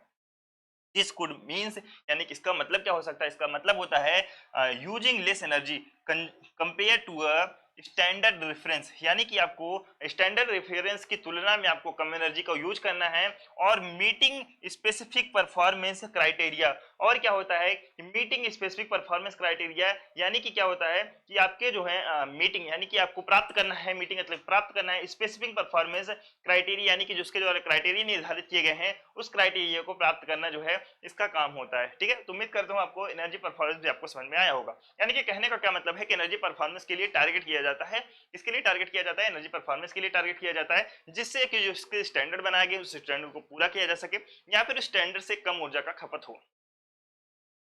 दिस कुड मीन्स, यानी कि इसका मतलब क्या हो सकता है? इसका मतलब होता है using less energy compare to a standard reference, यानी कि आपको स्टैंडर्ड रेफरेंस की तुलना में आपको कम एनर्जी का यूज करना है, और मीटिंग स्पेसिफिक परफॉर्मेंस क्राइटेरिया। और क्या होता है मीटिंग स्पेसिफिक परफॉर्मेंस क्राइटेरिया, यानी कि क्या होता है कि आपके जो है मीटिंग, यानी कि आपको प्राप्त करना है, मीटिंग मतलब प्राप्त करना है स्पेसिफिक परफॉर्मेंस क्राइटेरिया, यानी कि जिसके द्वारा क्राइटेरिया निर्धारित किए गए हैं उस क्राइटेरिया को प्राप्त करना जो है इसका काम होता है। ठीक है, तो उम्मीद करता हूं आपको एनर्जी परफॉर्मेंस भी आपको समझ में आया होगा। यानी कि कहने का क्या मतलब है कि एनर्जी परफॉर्मेंस के लिए टारगेट किया जाता है, इसके लिए टारगेट किया जाता है, एनर्जी परफॉर्मेंस के लिए टारगेट किया जाता है, जिससे कि जो इसके स्टैंडर्ड बनाए गए उस स्टैंडर्ड को पूरा किया जा सके या फिर स्टैंडर्ड से कम ऊर्जा का खपत हो।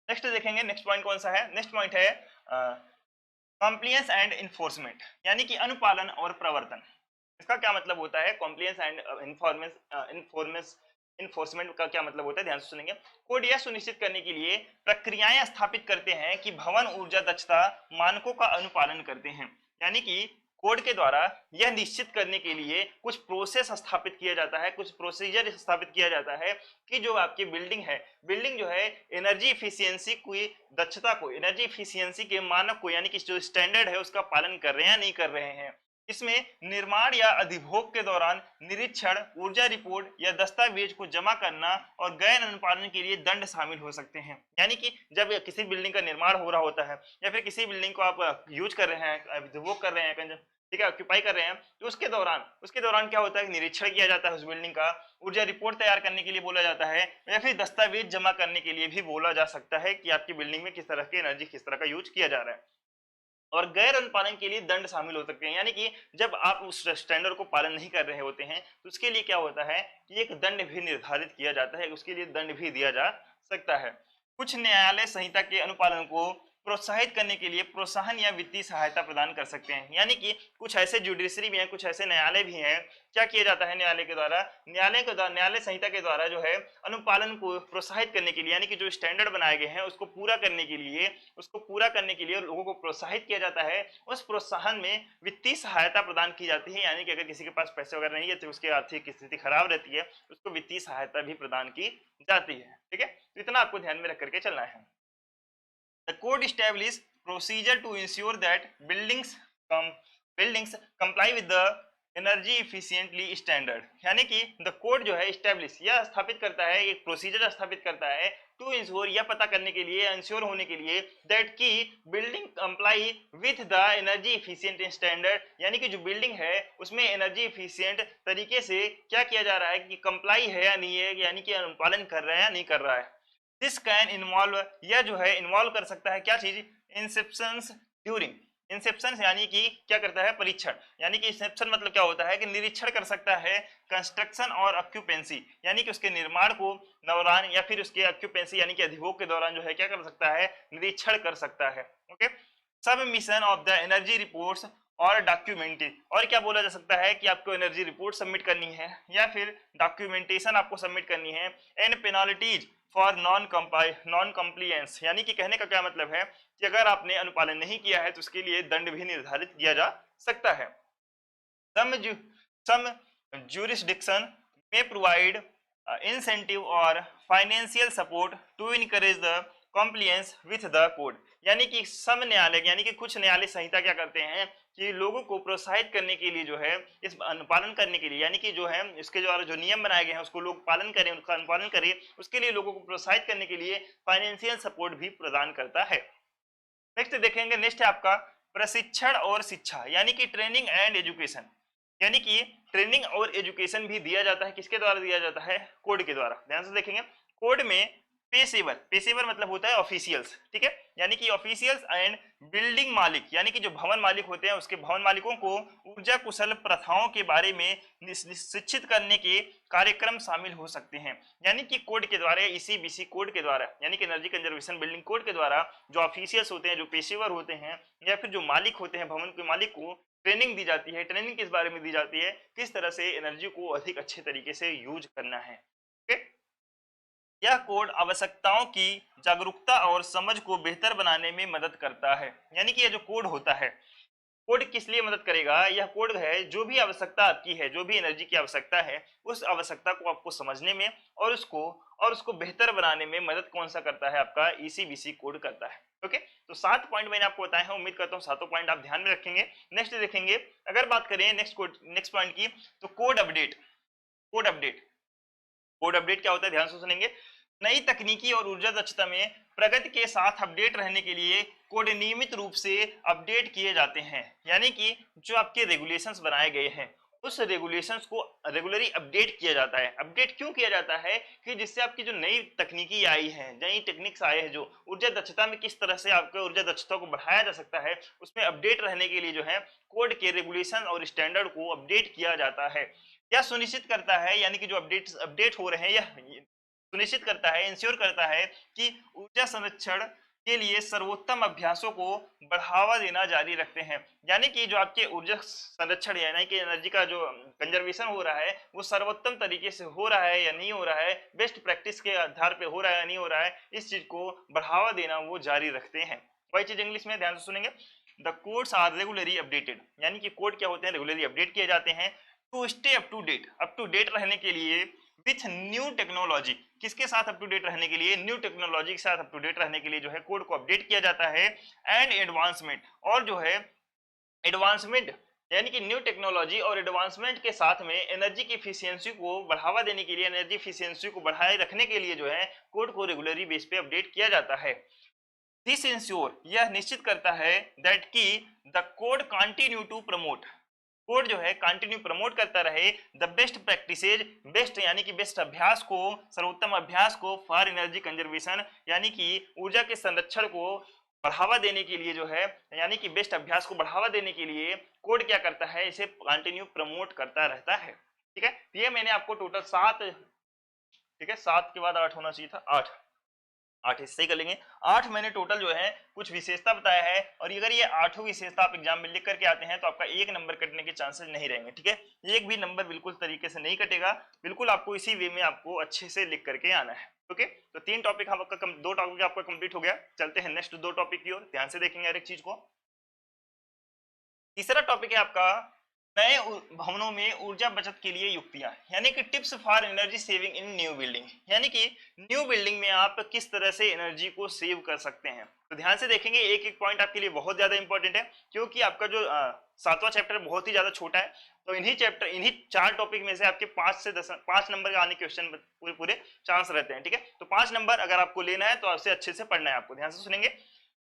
नेक्स्ट देखेंगे, नेक्स्ट पॉइंट कौन सा है? नेक्स्ट पॉइंट है कॉम्प्लियंस एंड इन्फोर्समेंट, यानी कि अनुपालन और प्रवर्तन। इसका क्या मतलब होता है? कॉम्प्लियंस एंड इन्फोर्समेंट का क्या मतलब होता है, ध्यान से सुनेंगे। कोड यह सुनिश्चित करने के लिए प्रक्रियाएं स्थापित करते हैं कि भवन ऊर्जा दक्षता मानकों का अनुपालन करते हैं, यानी कि कोड के द्वारा यह निश्चित करने के लिए कुछ प्रोसेस स्थापित किया जाता है, कुछ प्रोसीजर स्थापित किया जाता है कि जो आपकी बिल्डिंग है, बिल्डिंग जो है एनर्जी इफिशियंसी की दक्षता को, एनर्जी इफिशियंसी के मानक को, यानी कि जो स्टैंडर्ड है उसका पालन कर रहे हैं या नहीं कर रहे हैं। इसमें निर्माण या अधिभोग के दौरान निरीक्षण, ऊर्जा रिपोर्ट या दस्तावेज को जमा करना और गैर अनुपालन के लिए दंड शामिल हो सकते हैं। यानी कि जब किसी बिल्डिंग का निर्माण हो रहा होता है या फिर किसी बिल्डिंग को आप यूज कर रहे हैं, अधिभोग कर रहे हैं, ठीक है, ऑक्यूपाई कर रहे हैं, तो उसके दौरान क्या होता है, निरीक्षण किया जाता है उस बिल्डिंग का, ऊर्जा रिपोर्ट तैयार करने के लिए बोला जाता है, या फिर दस्तावेज जमा करने के लिए भी बोला जा सकता है कि आपकी बिल्डिंग में किस तरह की एनर्जी, किस तरह का यूज किया जा रहा है। और गैर अनुपालन के लिए दंड शामिल हो सकते हैं, यानी कि जब आप उस स्टैंडर्ड को पालन नहीं कर रहे होते हैं तो उसके लिए क्या होता है कि एक दंड भी निर्धारित किया जाता है, उसके लिए दंड भी दिया जा सकता है। कुछ न्यायालय संहिता के अनुपालन को प्रोत्साहित करने के लिए प्रोत्साहन या वित्तीय सहायता प्रदान कर सकते हैं, यानी कि कुछ ऐसे जुडिशरी भी हैं, कुछ ऐसे न्यायालय भी हैं, क्या किया जाता है न्यायालय के द्वारा, न्यायालय संहिता के द्वारा जो है अनुपालन को प्रोत्साहित करने के लिए, यानी कि जो स्टैंडर्ड बनाए गए हैं उसको पूरा करने के लिए लोगों को प्रोत्साहित किया जाता है। उस प्रोत्साहन में वित्तीय सहायता प्रदान की जाती है, यानी कि अगर किसी के पास पैसे वगैरह नहीं है तो उसकी आर्थिक स्थिति खराब रहती है, उसको वित्तीय सहायता भी प्रदान की जाती है। ठीक है, तो इतना आपको ध्यान में रख करके चलना है। The code establishes procedure to ensure that buildings comply with the energy efficiently standard, यानी कि द कोड जो है स्टैब्लिश यह स्थापित करता है, एक प्रोसीजर स्थापित करता है टू इंश्योर, यह पता करने के लिए, इंश्योर होने के लिए दैट की building comply with the energy efficient standard, यानी कि जो बिल्डिंग है उसमें एनर्जी इफिशिएंट तरीके से क्या किया जा रहा है कि कंप्लाई है या नहीं है, यानी कि अनुपालन कर रहा है या नहीं कर रहा है। दिस कैन इन्वॉल्व, यह जो है इन्वॉल्व कर सकता है क्या चीज, इंसेप्शंस ड्यूरिंग, इंसेप्शन यानी कि क्या करता है, परीक्षण, यानी कि इंसेप्शन मतलब क्या होता है कि निरीक्षण कर सकता है, कंस्ट्रक्शन और ऑक्यूपेंसी, यानी कि उसके निर्माण को दौरान या फिर उसके ऑक्यूपेंसी यानी कि अधिभोग के दौरान जो है क्या कर सकता है, निरीक्षण कर सकता है। Okay, submission of the energy reports और डॉक्यूमेंटी, और क्या बोला जा सकता है कि आपको एनर्जी रिपोर्ट सबमिट करनी है या फिर डॉक्यूमेंटेशन आपको सबमिट करनी है, and penalties for non compliance, यानी कि कहने का क्या मतलब है कि अगर आपने अनुपालन नहीं किया है तो उसके लिए दंड भी निर्धारित किया जा सकता है। सम jurisdiction may provide incentive or financial support to encourage the compliance with the code, यानी कि सम न्यायालय यानी कि कुछ न्यायालय संहिता क्या करते हैं कि लोगों को प्रोत्साहित करने के लिए जो है, इस अनुपालन करने के लिए, यानी कि जो है इसके द्वारा जो नियम बनाए गए हैं उसको लोग पालन करें, उनका अनुपालन करें, उसके लिए लोगों को प्रोत्साहित करने के लिए फाइनेंशियल सपोर्ट भी प्रदान करता है। नेक्स्ट देखेंगे, नेक्स्ट है आपका प्रशिक्षण और शिक्षा, यानी कि ट्रेनिंग एंड एजुकेशन, यानी कि ट्रेनिंग और एजुकेशन भी दिया जाता है, किसके द्वारा दिया जाता है, कोड के द्वारा। ध्यान से देखेंगे, कोड में पेशेवर, पेशेवर मतलब होता है ऑफिशियल्स, ठीक है, यानी कि ऑफिशियल्स एंड बिल्डिंग मालिक, यानी कि जो भवन मालिक होते हैं उसके भवन मालिकों को ऊर्जा कुशल प्रथाओं के बारे में शिक्षित करने के कार्यक्रम शामिल हो सकते हैं, यानी कि कोड के द्वारा, ईसीबीसी कोड के द्वारा, यानी कि एनर्जी कंजर्वेशन बिल्डिंग कोड के द्वारा जो ऑफिशियल्स होते हैं, जो पेशेवर होते हैं या फिर जो मालिक होते हैं, भवन के मालिक को ट्रेनिंग दी जाती है। ट्रेनिंग किस बारे में दी जाती है, किस तरह से एनर्जी को अधिक अच्छे तरीके से यूज करना है। ओके, यह कोड आवश्यकताओं की जागरूकता और समझ को बेहतर बनाने में मदद करता है, यानी कि यह जो कोड होता है, कोड किस लिए मदद करेगा, यह कोड है जो भी आवश्यकता आपकी है, जो भी एनर्जी की आवश्यकता है, उस आवश्यकता को आपको समझने में और उसको बेहतर बनाने में मदद कौन सा करता है, आपका ईसीबीसी कोड करता है। ओके, तो 7 पॉइंट मैंने आपको बताए हैं, उम्मीद करता हूँ सातों पॉइंट आप ध्यान में रखेंगे। नेक्स्ट देखेंगे, अगर बात करें नेक्स्ट पॉइंट की, तो code update. Code update, code update क्या होता है, ध्यान से सुनेंगे। नई तकनीकी और ऊर्जा दक्षता में प्रगति के साथ अपडेट रहने के लिए कोड नियमित रूप से अपडेट किए जाते हैं, यानी कि जो आपके रेगुलेशंस बनाए गए हैं उस रेगुलेशंस को रेगुलरली अपडेट किया जाता है। अपडेट क्यों किया जाता है कि जिससे आपकी जो नई तकनीकी आई है, नई टेक्निक्स आए हैं, जो ऊर्जा दक्षता में किस तरह से आपके ऊर्जा दक्षता को बढ़ाया जा सकता है, उसमें अपडेट रहने के लिए जो है कोड के रेगुलेशन और स्टैंडर्ड को अपडेट किया जाता है। यह सुनिश्चित करता है, यानी कि जो अपडेट हो रहे हैं, यह सुनिश्चित करता है, इंश्योर करता है कि ऊर्जा संरक्षण के लिए सर्वोत्तम अभ्यासों को बढ़ावा देना जारी रखते हैं, यानी कि जो आपके ऊर्जा संरक्षण यानी कि एनर्जी का जो कंजर्वेशन हो रहा है वो सर्वोत्तम तरीके से हो रहा है या नहीं हो रहा है, बेस्ट प्रैक्टिस के आधार पे हो रहा है या नहीं हो रहा है, इस चीज को बढ़ावा देना वो जारी रखते हैं। वही चीज इंग्लिश में ध्यान से सुनेंगे, the codes are regularly updated, यानी कि कोड क्या होते हैं, रेगुलरली अपडेट किए जाते हैं to stay up to date रहने के लिए विथ न्यू टेक्नोलॉजी, किसके साथ अप टू डेट रहने के लिए, न्यू टेक्नोलॉजी के साथ अप टू डेट रहने के लिए जो है कोड को अपडेट किया जाता है। एंड एडवांसमेंट, और जो है एडवांसमेंट यानी कि न्यू टेक्नोलॉजी और एडवांसमेंट के साथ में एनर्जी की एफिशिएंसी को बढ़ावा देने के लिए, एनर्जी एफिशिएंसी को बढ़ाए रखने के लिए जो है कोड को रेगुलरली बेस पे अपडेट किया जाता है। दिस इंश्योर, यह निश्चित करता है दैट की the code continue to promote, code जो है कंटिन्यू प्रमोट करता रहे द बेस्ट प्रैक्टिसेज, बेस्ट यानी कि बेस्ट अभ्यास को, सर्वोत्तम अभ्यास को फॉर एनर्जी कंजर्वेशन, यानी कि ऊर्जा के संरक्षण को बढ़ावा देने के लिए जो है, यानी कि बेस्ट अभ्यास को बढ़ावा देने के लिए कोड क्या करता है, इसे कंटिन्यू प्रमोट करता रहता है। ठीक है, ये मैंने आपको टोटल 7, ठीक है 7 के बाद 8 होना चाहिए था, 8 हिस्से ही कर लेंगे। 8 मैंने टोटल जो है कुछ विशेषता बताया है, और अगर ये 8 विशेषता आप एग्जाम में लिख करके आते हैं तो आपका 1 नंबर कटने के चांसेस नहीं रहेंगे। ठीक है, एक भी नंबर बिल्कुल तरीके से नहीं कटेगा, बिल्कुल आपको इसी वे में आपको अच्छे से लिख करके आना है। ओके, तो 3 टॉपिक आपका 2 टॉपिक आपका कंप्लीट हो गया। चलते हैं नेक्स्ट 2 टॉपिक की ओर, ध्यान से देखेंगे हर एक चीज को। तीसरा टॉपिक है आपका नए भवनों में ऊर्जा बचत के लिए युक्तियां, यानी कि tips for energy saving in new building, यानी कि न्यू बिल्डिंग में आप किस तरह से एनर्जी को सेव कर सकते हैं। तो ध्यान से देखेंगे, एक एक पॉइंट आपके लिए बहुत ज्यादा इंपॉर्टेंट है, क्योंकि आपका जो 7वां चैप्टर बहुत ही ज्यादा छोटा है। तो इन्हीं 4 टॉपिक में से आपके 5 नंबर के आने क्वेश्चन पूरे पूरे चांस रहते हैं। ठीक है, तो 5 नंबर अगर आपको लेना है तो आपसे अच्छे से पढ़ना है, आपको ध्यान से सुनेंगे।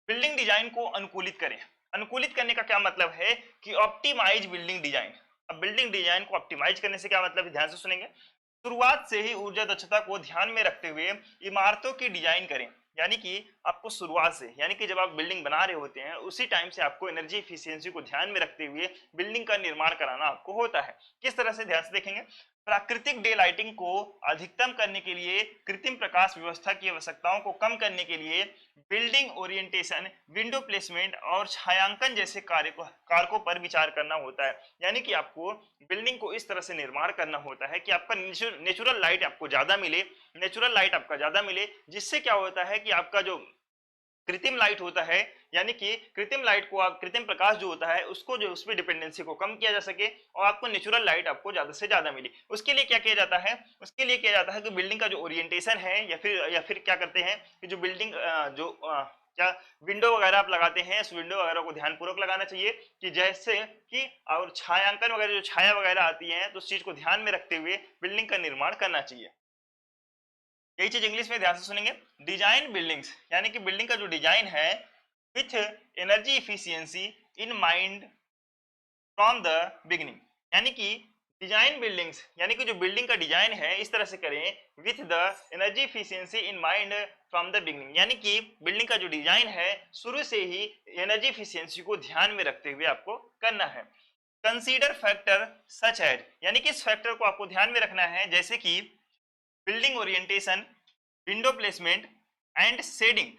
बिल्डिंग डिजाइन को अनुकूलित करें। अनुकूलित करने का क्या मतलब है कि ऑप्टिमाइज बिल्डिंग डिजाइन। अब बिल्डिंग डिजाइन को ऑप्टिमाइज करने से क्या मतलब है, ध्यान से सुनेंगे। शुरुआत से ही ऊर्जा दक्षता को ध्यान में रखते हुए इमारतों की डिजाइन करें, यानी कि आपको शुरुआत से, यानी कि जब आप बिल्डिंग बना रहे होते हैं उसी टाइम से आपको एनर्जी एफिशिएंसी को ध्यान में रखते हुए बिल्डिंग का निर्माण कराना आपको होता है। किस तरह से, ध्यान से देखेंगे। प्राकृतिक डे लाइटिंग को अधिकतम करने के लिए, कृत्रिम प्रकाश व्यवस्था की आवश्यकताओं को कम करने के लिए बिल्डिंग ओरिएंटेशन, विंडो प्लेसमेंट और छायांकन जैसे कारकों पर विचार करना होता है। यानी कि आपको बिल्डिंग को इस तरह से निर्माण करना होता है कि आपका नेचुरल लाइट आपको ज्यादा मिले, नेचुरल लाइट आपका ज्यादा मिले, जिससे क्या होता है कि आपका जो कृत्रिम लाइट होता है, यानी कि कृत्रिम लाइट को आप, कृत्रिम प्रकाश जो होता है उसको, जो उसमें डिपेंडेंसी को कम किया जा सके और आपको नेचुरल लाइट आपको ज्यादा से ज्यादा मिले। उसके लिए क्या किया जाता है, उसके लिए किया जाता है कि बिल्डिंग का जो ओरिएंटेशन है, या फिर क्या करते हैं कि जो बिल्डिंग क्या विंडो वगैरह आप लगाते हैं, इस विंडो वगैरह को ध्यानपूर्वक लगाना चाहिए कि जैसे कि, और छायांकन वगैरह, जो छाया वगैरह आती है तो उस चीज को ध्यान में रखते हुए बिल्डिंग का निर्माण करना चाहिए। यही चीज इंग्लिश में ध्यान से सुनेंगे। डिजाइन बिल्डिंग्स, यानी कि बिल्डिंग का जो डिजाइन है with energy efficiency in mind from the beginning, यानी कि डिजाइन बिल्डिंग्स, यानी कि जो बिल्डिंग का डिजाइन है इस तरह से करें with the energy efficiency in mind from the beginning, यानी कि बिल्डिंग का जो डिजाइन है शुरू से ही एनर्जी इफिशियंसी को ध्यान में रखते हुए आपको करना है। कंसीडर फैक्टर सच एड, यानी कि इस फैक्टर को आपको ध्यान में रखना है, जैसे कि building orientation, window placement and shading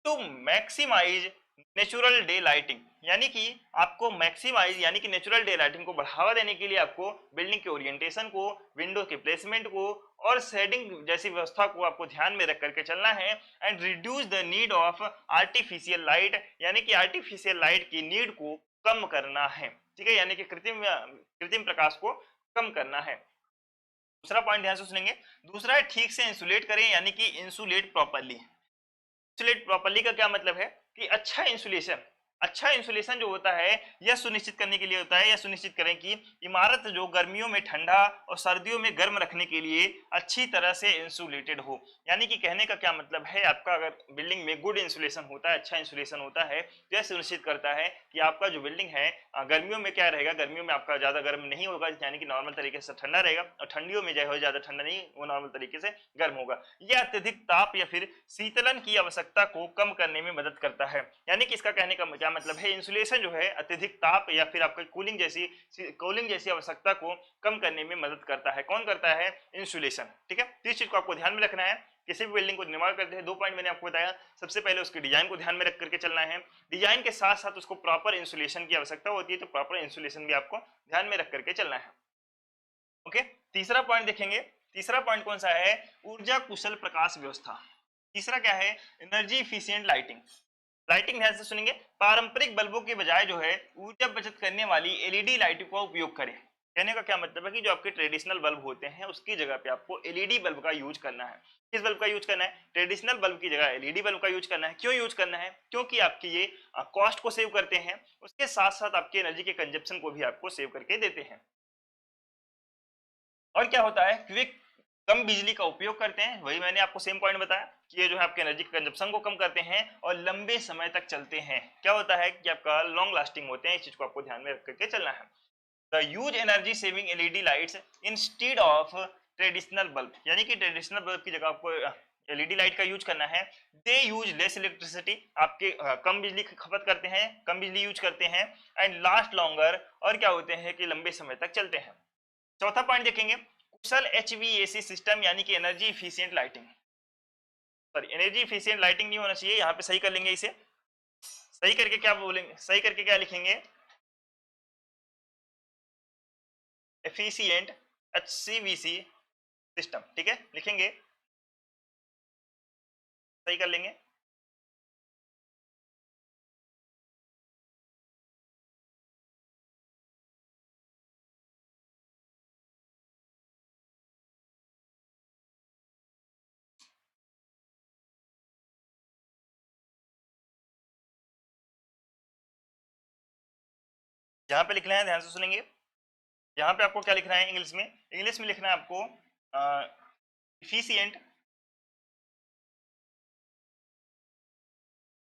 to maximize natural daylighting, यानी कि आपको मैक्सिमाइज, यानी कि नेचुरल डे लाइटिंग को बढ़ावा देने के लिए आपको बिल्डिंग के ओरिएंटेशन को, विंडो के प्लेसमेंट को और शेडिंग जैसी व्यवस्था को आपको ध्यान में रख करके चलना है। And reduce the need of artificial light, यानी कि आर्टिफिशियल लाइट की नीड को कम करना है। ठीक है, यानी कि कृत्रिम कृत्रिम प्रकाश को कम करना है। दूसरा पॉइंट ध्यान से सुनेंगे। दूसरा है ठीक से इंसुलेट करें, यानी कि इंसुलेट प्रॉपर्ली। इंसुलेट प्रॉपर्ली का क्या मतलब है कि अच्छा इंसुलेशन जो होता है यह सुनिश्चित करने के लिए होता है, यह सुनिश्चित करें कि इमारत जो गर्मियों में ठंडा और सर्दियों में गर्म रखने के लिए अच्छी तरह से इंसुलेटेड हो। यानी कि कहने का क्या मतलब है, आपका अगर बिल्डिंग में गुड इंसुलेशन होता है, अच्छा इंसुलेशन होता है, तो यह सुनिश्चित करता है कि आपका जो बिल्डिंग है गर्मियों में क्या रहेगा, गर्मियों में आपका ज्यादा गर्म नहीं होगा, यानी कि नॉर्मल तरीके से ठंडा रहेगा, और ठंडियों में जो है ज्यादा ठंडा नहीं, वो नॉर्मल तरीके से गर्म होगा। यह अत्यधिक ताप या फिर शीतलन की आवश्यकता को कम करने में मदद करता है। यानी कि इसका कहने का क्या मतलब है, इंसुलेशन जो है अत्यधिक ताप या फिर आपका कूलिंग जैसी आवश्यकता को कम करने में मदद करता है। कौन करता है, इंसुलेशन। ठीक है, तो इस चीज को आपको ध्यान में रखना है। किसी भी बिल्डिंग को निर्माण करते हैं 2 पॉइंट मैंने आपको बताया। सबसे पहले उसके डिजाइन को ध्यान में रख करके चलना है, डिजाइन के साथ साथ उसको प्रॉपर इंसुलेशन की आवश्यकता होती है, तो प्रॉपर इंसुलेशन भी आपको ध्यान में रख करके चलना है। ओके, तीसरा पॉइंट देखेंगे। तीसरा पॉइंट कौन सा है, ऊर्जा कुशल प्रकाश व्यवस्था। तीसरा क्या है, एनर्जी इफिशिएंट लाइटिंग। लाइटिंग ध्यान से सुनेंगे। पारंपरिक बल्बों के बजाय जो है ऊर्जा बचत करने वाली एलईडी लाइट का उपयोग करें। कहने का क्या मतलब है कि जो आपके ट्रेडिशनल बल्ब होते हैं उसकी जगह पे आपको एलईडी बल्ब का यूज करना है। किस बल्ब का यूज करना है, ट्रेडिशनल बल्ब की जगह एलईडी बल्ब का यूज करना है। क्यों यूज करना है, क्योंकि आपकी ये कॉस्ट को सेव करते हैं, उसके साथ साथ आपकी एनर्जी के कंजप्शन को भी आपको सेव करके देते हैं। और क्या होता है कि वे कम बिजली का उपयोग करते हैं, वही मैंने आपको सेम पॉइंट बताया कि ये जो है आपके एनर्जी कंजप्शन को कम करते हैं और लंबे समय तक चलते हैं। क्या होता है कि आपका लॉन्ग लास्टिंग होते हैं, इस चीज को आपको ध्यान में रख करके चलना है। The use energy saving LED lights instead of traditional bulb, यानी कि ट्रेडिशनल बल्ब की जगह आपको एलईडी लाइट का यूज करना है। दे यूज लेस इलेक्ट्रिसिटी, आपके कम बिजली की खपत करते हैं, कम बिजली यूज करते हैं। एंड लास्ट लॉन्गर, और क्या होते हैं कि लंबे समय तक चलते हैं। चौथा पॉइंट देखेंगे, कुशल एचवीएसी सिस्टम, यानी कि energy efficient lighting. Sorry, energy efficient lighting नहीं होना चाहिए, यहाँ पे सही कर लेंगे इसे। सही करके क्या बोलेंगे, सही करके क्या लिखेंगे, एफिशिएंट एचसीवीसी सिस्टम। ठीक है, लिखेंगे, सही कर लेंगे। यहाँ पे लिखना है, ध्यान से सुनेंगे, यहाँ पे आपको क्या लिखना है इंग्लिश में, लिखना है आपको इफिशिएंट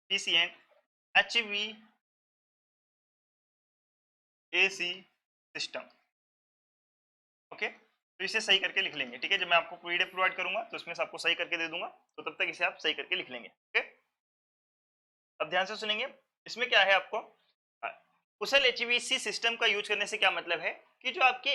HVAC सिस्टम। ओके, तो इसे सही करके लिख लेंगे, ठीक है। जब मैं आपको पीडीएफ प्रोवाइड करूंगा तो उसमें से आपको सही करके दे दूंगा, तो तब तक इसे आप सही करके लिख लेंगे। ओके, अब ध्यान से सुनेंगे, इसमें क्या है आपको कुशल एचवीएसी सिस्टम का यूज करने से क्या मतलब है कि जो आपके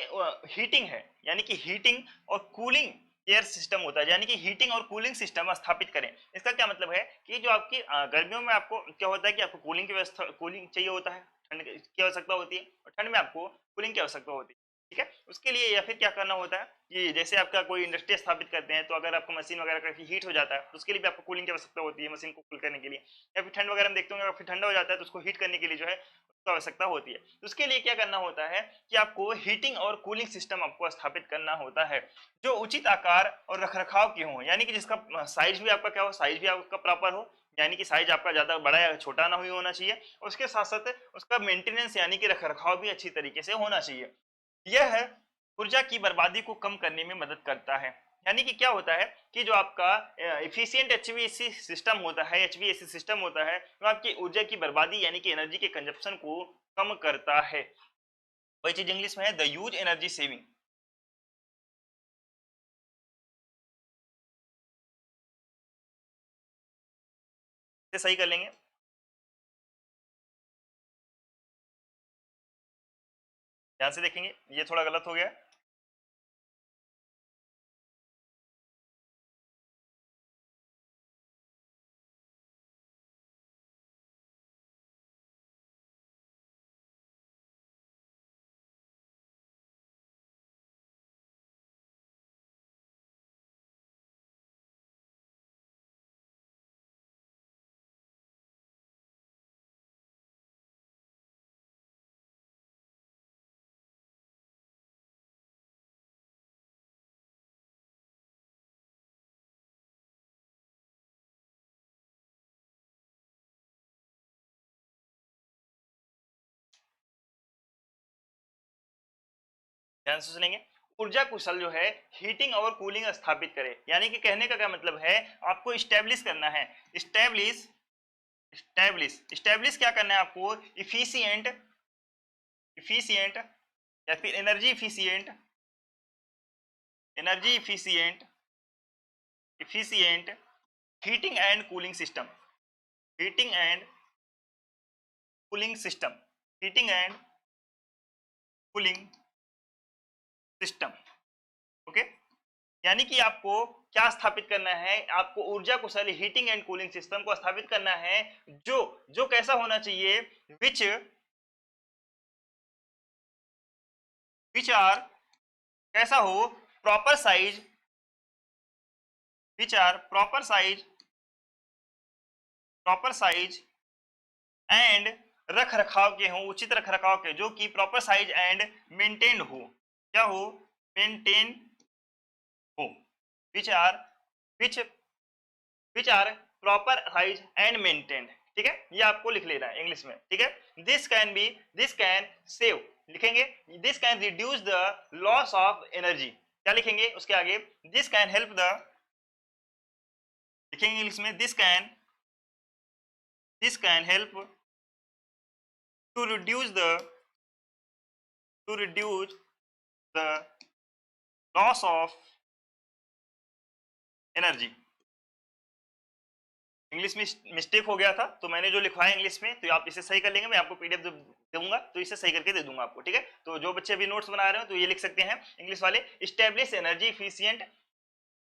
हीटिंग है, यानी कि हीटिंग और कूलिंग एयर सिस्टम होता है, यानी कि हीटिंग और कूलिंग सिस्टम स्थापित करें। इसका क्या मतलब है कि जो आपकी गर्मियों में आपको क्या होता है कि आपको कूलिंग की व्यवस्था, कूलिंग चाहिए होता है, ठंड की आवश्यकता होती है, और ठंड में आपको कूलिंग की आवश्यकता होती है, ठीक है। उसके लिए या फिर क्या करना होता है कि जैसे आपका कोई इंडस्ट्री स्थापित करते हैं, तो अगर आपको मशीन वगैरह काफी हीट हो जाता है तो उसके लिए भी आपको कूलिंग की आवश्यकता होती है, मशीन को कूल करने के लिए। या फिर ठंड वगैरह में देखते होंगे, फिर ठंडा हो जाता है तो उसको हीट करने के लिए जो है उसको आवश्यकता होती है। तो उसके लिए क्या करना होता है कि आपको हीटिंग और कूलिंग सिस्टम आपको स्थापित करना होता है, जो उचित आकार और रखरखाव के हों, यानी कि जिसका साइज भी आपका क्या हो, साइज भी आपका प्रॉपर हो, यानी कि साइज आपका ज्यादा बड़ा या छोटा ना हुई होना चाहिए। उसके साथ साथ उसका मेंटेनेंस यानी कि रखरखाव भी अच्छी तरीके से होना चाहिए। यह ऊर्जा की बर्बादी को कम करने में मदद करता है। यानी कि क्या होता है कि जो आपका एफिशिएंट एचवीएसी सिस्टम होता है, एचवीएसी सिस्टम होता है, वो आपकी ऊर्जा की बर्बादी यानी कि एनर्जी के कंजप्शन को कम करता है। वही चीज इंग्लिश में है द यूज एनर्जी सेविंग। सही कर लेंगे, ध्यान से देखेंगे, ये थोड़ा गलत हो गया। ध्यान से सुनेंगे, ऊर्जा कुशल जो है हीटिंग और कूलिंग स्थापित करे, यानी कि कहने का क्या मतलब है, आपको स्टैब्लिश करना है, स्टैब्लिश स्टैब्लिश क्या करना है आपको, इफिशिएंट इफिशिएंट या फिर energy efficient heating and cooling system, heating and cooling system heating and cooling system. Okay, यानी कि आपको क्या स्थापित करना है, आपको ऊर्जा कुशल हीटिंग एंड कूलिंग सिस्टम को स्थापित करना है, जो जो कैसा होना चाहिए, विच आर कैसा हो, proper size, which are proper size and रख रखाव के हों, उचित रख रखाव के, जो कि प्रॉपर साइज एंड मेंटेन्ड हो, क्या हो, मेंटेन हो, which are which which are proper size and maintained, ठीक है। ये आपको लिख लेना है इंग्लिश में, ठीक है। दिस कैन सेव, लिखेंगे this can reduce the loss of energy, क्या लिखेंगे उसके आगे, दिस कैन हेल्प द, लिखेंगे इंग्लिश में this can help to reduce the loss of energy. English में मिस्टेक हो गया था, तो मैंने जो लिखवाया इंग्लिश में, तो आप इसे सही कर लेंगे, मैं आपको पीडीएफ दूंगा तो इसे सही करके दे दूंगा आपको, ठीक है। तो जो बच्चे अभी नोट्स बना रहे हो तो ये लिख सकते हैं इंग्लिश वाले, establish energy efficient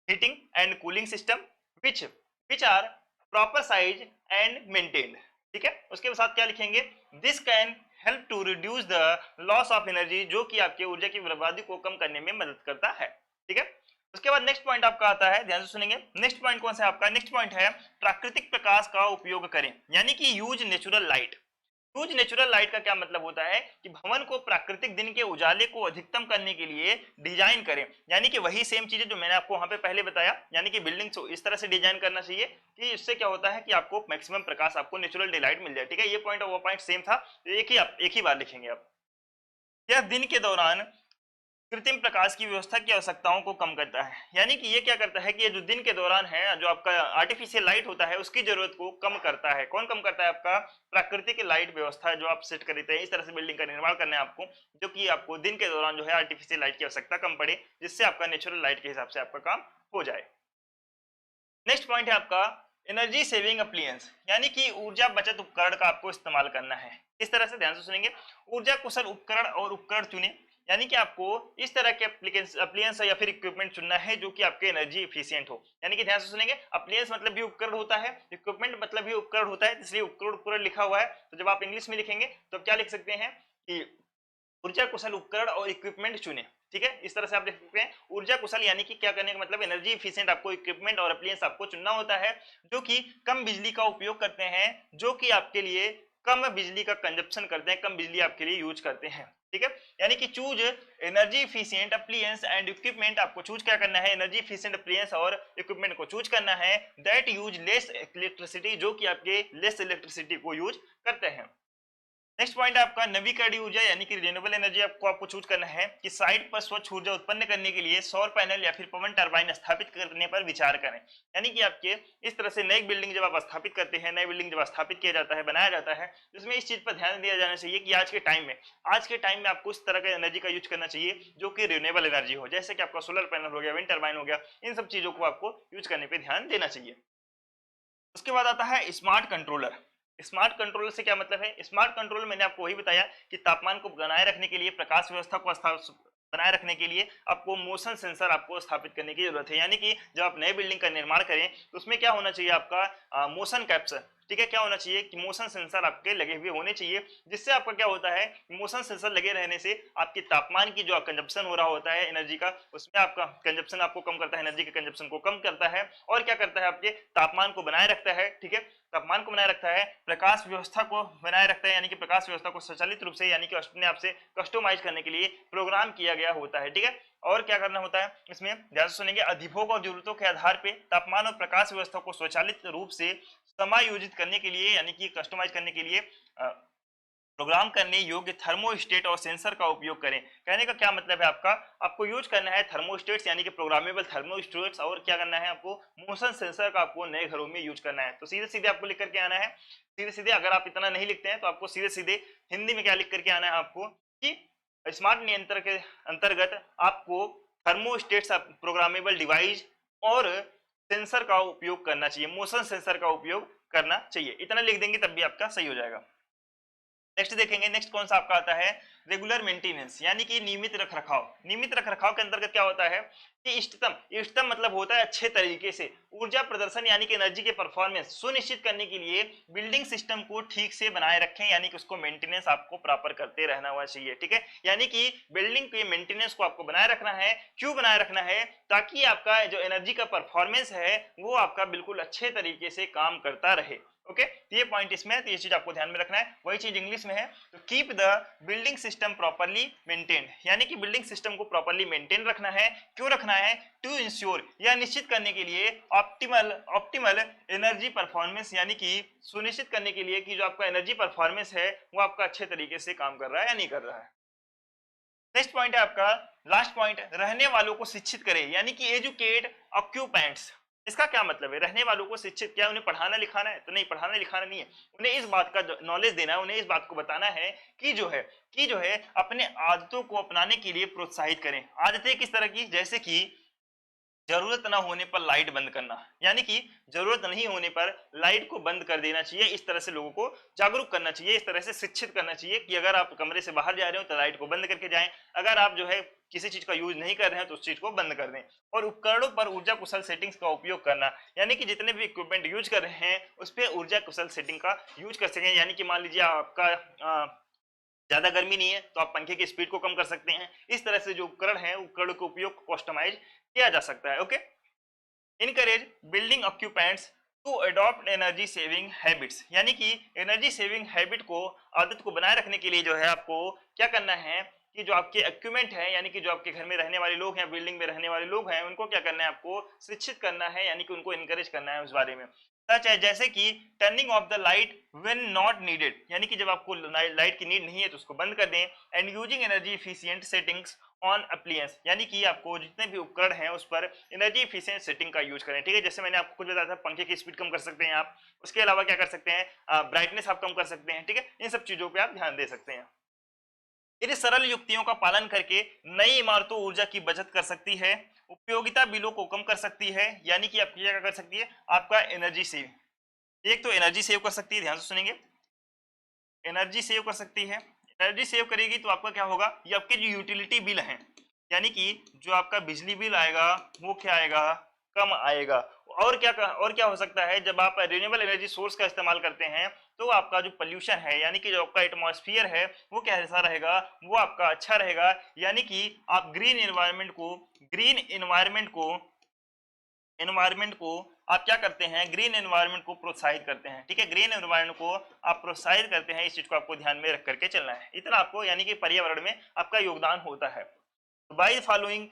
heating and cooling system which are proper size and maintained, ठीक है। उसके साथ क्या लिखेंगे, this can help to reduce the loss of energy, जो कि आपके ऊर्जा की बर्बादी को कम करने में मदद करता है, ठीक है। उसके बाद नेक्स्ट पॉइंट आपका आता है, ध्यान से सुनेंगे, नेक्स्ट पॉइंट कौन सा है आपका, नेक्स्ट पॉइंट है प्राकृतिक प्रकाश का उपयोग करें, यानी कि use natural light. Use natural light का क्या मतलब होता है कि भवन को प्राकृतिक दिन के उजाले को अधिकतम करने के लिए डिजाइन करें, यानी कि वही सेम चीजें जो मैंने आपको वहां पे पहले बताया, यानी कि बिल्डिंग को इस तरह से डिजाइन करना चाहिए कि इससे क्या होता है कि आपको मैक्सिमम प्रकाश, आपको नेचुरल डे लाइट मिल जाए, ठीक है। ये पॉइंट और वो पॉइंट सेम था, तो एक ही बार लिखेंगे आप, यह दिन के दौरान कृत्रिम प्रकाश की व्यवस्था की आवश्यकताओं को कम करता है। यानी कि ये क्या करता है कि ये जो दिन के दौरान है, जो आपका आर्टिफिशियल लाइट होता है, उसकी जरूरत को कम करता है। कौन कम करता है? आपका प्राकृतिक लाइट व्यवस्था जो आप सेट कर देते हैं। इस तरह से बिल्डिंग का निर्माण करना है आपको, जो कि आपको दिन के दौरान जो है आर्टिफिशियल लाइट की आवश्यकता कम पड़े, जिससे आपका नेचुरल लाइट के हिसाब से आपका काम हो जाए। नेक्स्ट पॉइंट है आपका एनर्जी सेविंग अप्लायंस, यानी कि ऊर्जा बचत उपकरण का आपको इस्तेमाल करना है। इस तरह से ध्यान से सुनेंगे, ऊर्जा कुशल उपकरण और उपकरण चुने, यानी कि आपको इस तरह के अप्लायंस या फिर इक्विपमेंट चुनना है जो कि आपके एनर्जी एफिशिएंट हो। यानी कि ध्यान से सुनेंगे, अप्लायंस मतलब भी उपकरण होता है, इक्विपमेंट मतलब भी उपकरण होता है, इसलिए उपकरण उपकरण लिखा हुआ है। तो जब आप इंग्लिश में लिखेंगे तो आप क्या लिख सकते हैं कि ऊर्जा कुशल उपकरण और इक्विपमेंट चुने। ठीक है, इस तरह से आप देख सकते हैं। ऊर्जा कुशल यानी कि क्या करने का मतलब एनर्जी एफिशिएंट आपको इक्विपमेंट और अप्लायंस आपको चुनना होता है जो कि कम बिजली का उपयोग करते हैं, जो कि आपके लिए कम बिजली का कंजप्शन करते हैं, कम बिजली आपके लिए यूज करते हैं। ठीक है, यानी कि choose energy efficient appliance and equipment, आपको चूज क्या करना है? एनर्जी एफिशिएंट अप्लायंस और इक्विपमेंट को चूज करना है दैट यूज लेस इलेक्ट्रिसिटी, जो कि आपके लेस इलेक्ट्रिसिटी को यूज करते हैं। नेक्स्ट पॉइंट है आपका नवीकरणीय ऊर्जा, यानी कि रिन्यूएबल एनर्जी आपको चूज करना है कि साइट पर स्वच्छ ऊर्जा उत्पन्न करने के लिए सौर पैनल या फिर पवन टरबाइन स्थापित करने पर विचार करें। यानी कि आपके इस तरह से नई बिल्डिंग जब आप स्थापित करते हैं, नई बिल्डिंग जब स्थापित किया जाता है, बनाया जाता है, तो इसमें इस चीज पर ध्यान दिया जाना चाहिए कि आज के टाइम में आपको इस तरह का एनर्जी का यूज करना चाहिए जो कि रिन्यूएबल एनर्जी हो, जैसे कि आपका सोलर पैनल हो गया, विंड टरबाइन हो गया। इन सब चीजों को आपको यूज करने पर ध्यान देना चाहिए। उसके बाद आता है स्मार्ट कंट्रोलर। स्मार्ट कंट्रोलर से क्या मतलब है? स्मार्ट कंट्रोलर मैंने आपको वही बताया कि तापमान को बनाए रखने के लिए, प्रकाश व्यवस्था को बनाए रखने के लिए आपको मोशन सेंसर आपको स्थापित करने की जरूरत है। यानी कि जब आप नए बिल्डिंग का निर्माण करें तो उसमें क्या होना चाहिए? आपका मोशन कैप्चर। ठीक है, क्या होना चाहिए कि मोशन सेंसर आपके लगे हुए होने चाहिए, जिससे आपका क्या होता है, मोशन सेंसर लगे रहने से आपके तापमान की जो कंजप्शन हो रहा होता है एनर्जी का, उसमें आपका कंजप्शन आपको कम करता है, एनर्जी के कंजप्शन को कम करता है, और क्या करता है? आपके तापमान को बनाए रखता है। ठीक है, तापमान को बनाए रखता है, प्रकाश व्यवस्था को बनाए रखता है, यानी कि प्रकाश व्यवस्था को स्वचालित रूप से, यानी कि अपने आप से कस्टमाइज करने के लिए प्रोग्राम किया गया होता है। ठीक है, और क्या करना होता है इसमें? ध्यान से सुनेंगे, अधिभोग और जरूरतों के आधार पे तापमान और प्रकाश व्यवस्था को स्वचालित रूप से समायोजित करने के लिए, यानी कि कस्टमाइज करने के लिए प्रोग्राम करने योग्य थर्मोस्टेट और सेंसर का उपयोग करें। कहने का क्या मतलब है? आपको यूज करना है थर्मोस्टेट्स, यानी कि प्रोग्रामेबल थर्मोस्टेट्स, और क्या करना है आपको? मोशन सेंसर का आपको नए घरों में यूज करना है। तो सीधे सीधे आपको लिख करके आना है, सीधे सीधे। अगर आप इतना नहीं लिखते हैं तो आपको सीधे सीधे हिंदी में क्या लिख करके आना है आपको कि स्मार्ट नियंत्रण के अंतर्गत आपको थर्मोस्टेट्स, प्रोग्रामेबल डिवाइस और सेंसर का उपयोग करना चाहिए, मोशन सेंसर का उपयोग करना चाहिए। इतना लिख देंगे तब भी आपका सही हो जाएगा। नेक्स्ट देखेंगे, नेक्स्ट कौन सा आपका आता है? रेगुलर मेंटेनेंस, यानी कि नियमित रखरखाव। नियमित रखरखाव के अंतर्गत क्या होता है कि इष्टतम, इष्टतम मतलब होता है अच्छे तरीके से ऊर्जा प्रदर्शन, यानी कि एनर्जी के परफॉर्मेंस सुनिश्चित करने के लिए बिल्डिंग सिस्टम को ठीक से बनाए रखें, यानी कि उसको मेंटेनेंस आपको प्रॉपर करते रहना हुआ चाहिए। ठीक है, यानी कि बिल्डिंग के मेंटेनेंस को आपको बनाए रखना है। क्यों बनाए रखना है? ताकि आपका जो एनर्जी का परफॉर्मेंस है वो आपका बिल्कुल अच्छे तरीके से काम करता रहे। ओके, ये पॉइंट इसमें है, तो ये चीज आपको ध्यान में रखना है। वही चीज इंग्लिश में है, तो keep the building system properly maintained, यानी कि बिल्डिंग सिस्टम को प्रॉपर्ली मेंटेन रखना है। क्यों रखना है? टू इंश्योर, यह निश्चित करने के लिए ऑप्टिमल ऑप्टिमल एनर्जी परफॉर्मेंस, यानी कि सुनिश्चित करने के लिए कि जो आपका एनर्जी परफॉर्मेंस है वो आपका अच्छे तरीके से काम कर रहा है या नहीं कर रहा है। नेक्स्ट पॉइंट है आपका लास्ट पॉइंट, रहने वालों को शिक्षित करें, यानी कि एजुकेट ऑक्यूपेंट्स। इसका क्या मतलब है? रहने वालों को शिक्षित, क्या उन्हें पढ़ाना लिखाना है? तो नहीं, पढ़ाना लिखाना नहीं है, उन्हें इस बात का नॉलेज देना है, उन्हें इस बात को बताना है कि जो है अपने आदतों को अपनाने के लिए प्रोत्साहित करें। आदतें किस तरह की? जैसे कि जरूरत ना होने पर लाइट बंद करना, यानी कि जरूरत नहीं होने पर लाइट को बंद कर देना चाहिए। इस तरह से लोगों को जागरूक करना चाहिए, इस तरह से शिक्षित करना चाहिए कि अगर आप कमरे से बाहर जा रहे हो तो लाइट को बंद करके जाएं, अगर आप जो है किसी चीज का यूज नहीं कर रहे हैं तो उस चीज को बंद कर दें। और उपकरणों पर ऊर्जा कुशल सेटिंग्स का उपयोग करना, यानी कि जितने भी इक्विपमेंट यूज कर रहे हैं उस पर ऊर्जा कुशल सेटिंग का यूज कर सकें। यानी कि मान लीजिए आपका ज्यादा गर्मी नहीं है तो आप पंखे की स्पीड को कम कर सकते हैं। इस तरह से जो उपकरण है, उपकरण के उपयोग को कस्टमाइज किया जा सकता है। Okay, encourage building occupants to adopt energy saving habits, यानी कि एनर्जी सेविंग हैबिट को, आदत को बनाए रखने के लिए जो है आपको क्या करना है कि जो आपके इक्विपमेंट है, यानी कि जो आपके घर में रहने वाले लोग हैं, बिल्डिंग में रहने वाले लोग हैं, उनको क्या करना है? आपको शिक्षित करना है, यानी कि उनको इनकरेज करना है उस बारे में, सच है जैसे कि turning of the light when not needed, यानी कि जब आपको लाइट की नीड नहीं है तो उसको बंद कर दें। And using energy efficient settings on appliance, यानी कि आपको जितने भी उपकरण हैं उस पर एनर्जी इफिशिएंट सेटिंग का यूज करें। ठीक है, जैसे मैंने आपको कुछ बताया था, पंखे की स्पीड कम कर सकते हैं आप, उसके अलावा क्या कर सकते हैं, ब्राइटनेस आप कम कर सकते हैं। ठीक है, इन सब चीजों पे आप ध्यान दे सकते हैं। इन सरल युक्तियों का पालन करके नई इमारतों ऊर्जा की बचत कर सकती है, उपयोगिता बिलों को कम कर सकती है, यानी कि आप क्या कर सकती है, आपका एनर्जी सेव, एक तो एनर्जी सेव कर सकती है, ध्यान से सुनेंगे, एनर्जी सेव कर सकती है। एनर्जी सेव करेगी तो आपका क्या होगा, ये आपके जो यूटिलिटी बिल हैं, यानी कि जो आपका बिजली बिल आएगा वो क्या आएगा, कम आएगा। और क्या हो सकता है, जब आप रिन्यूएबल एनर्जी सोर्स का इस्तेमाल करते हैं तो आपका जो पोल्यूशन है, यानी कि जो आपका एटमॉस्फेयर है वो कैसा रहेगा, वो आपका अच्छा रहेगा। यानी कि आप ग्रीन एनवायरनमेंट को आप क्या करते हैं, ग्रीन एनवायरनमेंट को प्रोत्साहित करते हैं। ठीक है, ग्रीन एनवायरनमेंट को आप प्रोत्साहित करते हैं, इस चीज को आपको ध्यान में रख करके चलना है। इतना आपको यानी कि पर्यावरण में आपका योगदान होता है। By following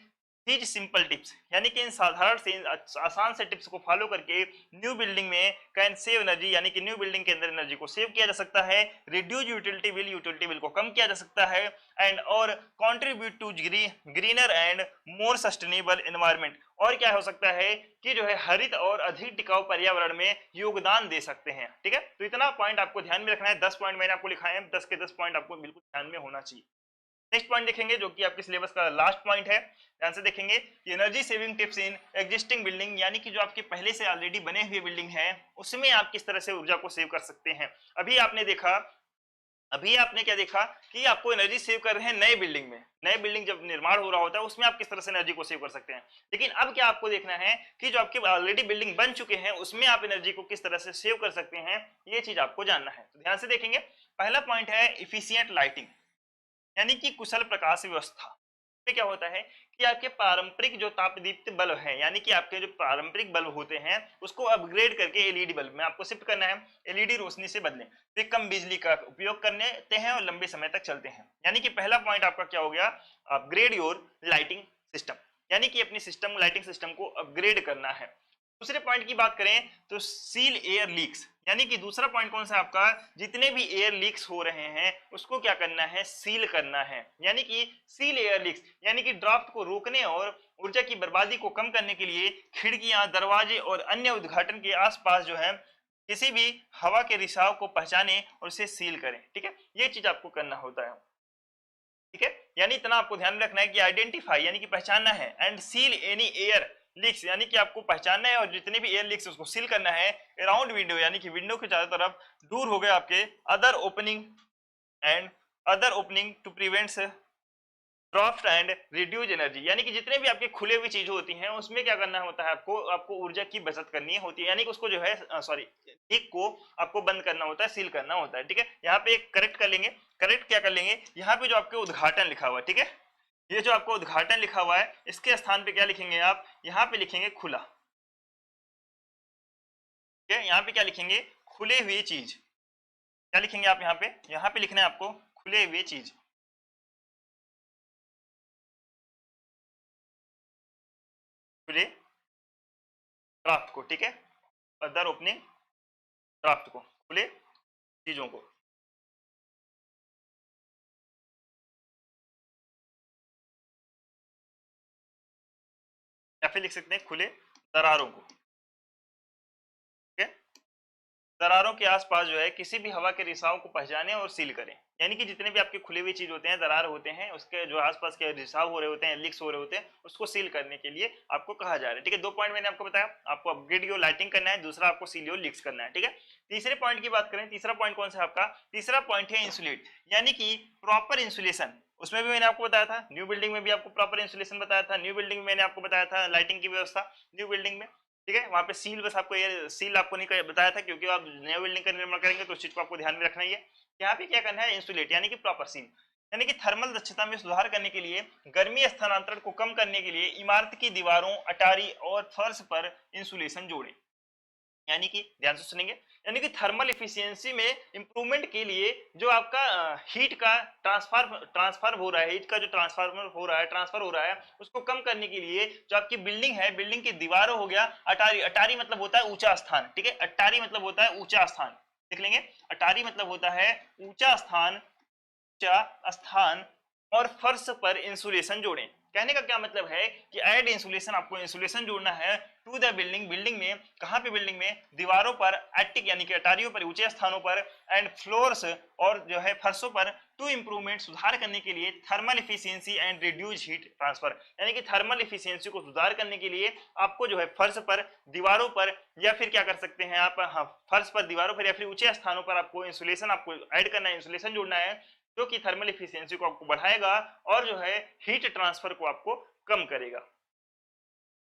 thieves simple tips, यानी कि इन साधारण से आसान से टिप्स को फॉलो करके न्यू बिल्डिंग में कैन सेव एनर्जी, यानी कि न्यू बिल्डिंग के अंदर एनर्जी को सेव किया जा सकता है। रिड्यूस यूटिलिटी बिल को कम किया जा सकता है। एंड और contribute to greener and more sustainable environment, और क्या हो सकता है कि जो है हरित और अधिक टिकाऊ पर्यावरण में योगदान दे सकते हैं। ठीक है, तो इतना पॉइंट आपको ध्यान में रखना है। 10 पॉइंट मैंने आपको लिखाए हैं, 10 के 10 पॉइंट आपको बिल्कुल ध्यान में होना चाहिए। नेक्स्ट पॉइंट देखेंगे जो कि आपके सिलेबस का लास्ट पॉइंट है, ध्यान से देखेंगे कि energy saving tips in existing building, यानी कि जो आपके पहले से ऑलरेडी बने हुए बिल्डिंग है उसमें आप किस तरह से ऊर्जा को सेव कर सकते हैं। अभी आपने क्या देखा कि आपको एनर्जी सेव कर रहे हैं नए बिल्डिंग में, नए बिल्डिंग जब निर्माण हो रहा होता है उसमें आप किस तरह से एनर्जी को सेव कर सकते हैं। लेकिन अब क्या आपको देखना है कि जो आपके ऑलरेडी बिल्डिंग बन चुके हैं उसमें आप एनर्जी को किस तरह से सेव कर सकते हैं, ये चीज आपको जानना है। तो ध्यान से देखेंगे, पहला पॉइंट है इफिशियंट लाइटिंग, यानी कि कुशल प्रकाश व्यवस्था। में क्या होता है कि आपके पारंपरिक जो तापदीप्त बल्ब है, यानी कि आपके जो पारंपरिक बल्ब होते हैं उसको अपग्रेड करके एलईडी बल्ब में आपको शिफ्ट करना है, एलईडी रोशनी से बदलें, वे कम बिजली का उपयोग करते हैं और लंबे समय तक चलते हैं। यानी कि पहला पॉइंट आपका क्या हो गया, अपग्रेड योर लाइटिंग सिस्टम, यानी कि अपनी लाइटिंग सिस्टम को अपग्रेड करना है। दूसरे पॉइंट की बात करें तो सील एयर लीक्स, यानी कि दूसरा पॉइंट कौन सा आपका, जितने भी एयर लीक्स हो रहे हैं उसको क्या करना है, सील करना है। यानी कि सील एयर लीक्स, यानी कि ड्राफ्ट को रोकने और ऊर्जा की बर्बादी को कम करने के लिए खिड़कियां, दरवाजे और अन्य उद्घाटन के आसपास जो है किसी भी हवा के रिसाव को पहचाने और उसे सील करें। ठीक है, ये चीज आपको करना होता है। ठीक है, यानी इतना आपको ध्यान रखना है कि आइडेंटिफाई यानी कि पहचानना है, and seal any air leaks, यानी कि आपको पहचानना है और जितने भी एयर लीक्स उसको सील करना है अराउंड विंडो, यानी कि विंडो के चारों तरफ दूर हो गए आपके other opening and to prevent draft and reduce energy, यानी कि जितने भी आपके खुले हुई चीजें होती हैं उसमें क्या करना होता है, आपको ऊर्जा की बचत करनी होती है, यानी कि उसको जो है लीक को आपको बंद करना होता है, सील करना होता है। ठीक है, यहाँ पे करेक्ट कर लेंगे, करेक्ट क्या कर लेंगे, यहाँ पे जो आपके उद्घाटन लिखा हुआ है, ठीक है, ये जो आपको उद्घाटन लिखा हुआ है इसके स्थान पे क्या लिखेंगे आप, यहाँ पे लिखेंगे खुला। ठीक है, यहाँ पे क्या लिखेंगे, खुले हुए चीज, क्या लिखेंगे आप यहाँ पे लिखना है आपको खुले हुए चीज, खुले ड्राफ्ट को। ठीक है, अदर ओपनिंग ड्राफ्ट को, खुले चीजों को। या फिर लिख सकते हैं खुले दरारों को। ठीक है, दरारों के आसपास जो है किसी भी हवा के रिसाव को पहचाने और सील करें, यानी कि जितने भी आपके खुले हुई चीज होते हैं, दरार होते हैं, उसके जो आसपास के रिसाव हो रहे होते हैं, लीक्स हो रहे होते हैं, उसको सील करने के लिए आपको कहा जा रहा है। ठीक है, 2 पॉइंट मैंने आपको बताया, आपको अपग्रेड योर लाइटिंग करना है, दूसरा आपको सील योर लीक्स करना है। ठीक है, तीसरे पॉइंट की बात करें, तीसरा पॉइंट कौन सा है आपका, तीसरा पॉइंट है इंसुलेट, यानी कि प्रॉपर इंसुलेशन। उसमें भी मैंने आपको बताया था, न्यू बिल्डिंग में भी आपको प्रॉपर इंसुलेशन बताया था, न्यू बिल्डिंग में मैंने आपको बताया था लाइटिंग की व्यवस्था न्यू बिल्डिंग में। ठीक है, वहां पे सील बस आपको ये सील आपको नहीं बताया था क्योंकि आप नया बिल्डिंग का निर्माण करेंगे तो उस चीज को आपको ध्यान में रखना ही है। यहाँ पे क्या करना है, इंसुलेट यानी कि प्रॉपर सील, यानी कि थर्मल दक्षता में सुधार करने के लिए, गर्मी स्थानांतरण को कम करने के लिए इमारत की दीवारों, अटारी और फर्श पर इंसुलेशन जोड़ें। यानी कि ध्यान से सुनेंगे, यानी कि थर्मल इफिशियंसी में इंप्रूवमेंट के लिए जो आपका हीट का ट्रांसफर हो रहा है, हीट का जो ट्रांसफर हो रहा है उसको कम करने के लिए जो आपकी बिल्डिंग है, बिल्डिंग की दीवारों हो गया अटारी, अटारी मतलब होता है ऊंचा स्थान, ठीक है, अटारी मतलब होता है ऊंचा स्थान, देख लेंगे, अटारी मतलब होता है ऊंचा स्थान, ऊंचा स्थान, और फर्श पर इंसुलेशन जोड़ें। कहने का क्या मतलब है कि ऐड इंसुलेशन, आपको इंसुलेशन जोड़ना है टू द बिल्डिंग, बिल्डिंग में, कहां पे बिल्डिंग में, दीवारों पर, एटिक यानी कि अटारियों पर, ऊंचे स्थानों पर, एंड फ्लोर्स और जो है फर्शों पर, टू इंप्रूवमेंट सुधार करने के लिए, thermal efficiency and reduce heat transfer, यानी कि थर्मल इफिशियंसी को सुधार करने के लिए आपको जो है फर्श पर, दीवारों पर, या फिर क्या कर सकते हैं आप, हाँ, फर्श पर, दीवारों पर या फिर ऊंचे स्थानों पर आपको इंसुलेशन, आपको ऐड करना है, इंसुलेशन जोड़ना है, जो कि थर्मल इफिशियंसी को आपको बढ़ाएगा और जो है हीट ट्रांसफर को आपको कम करेगा।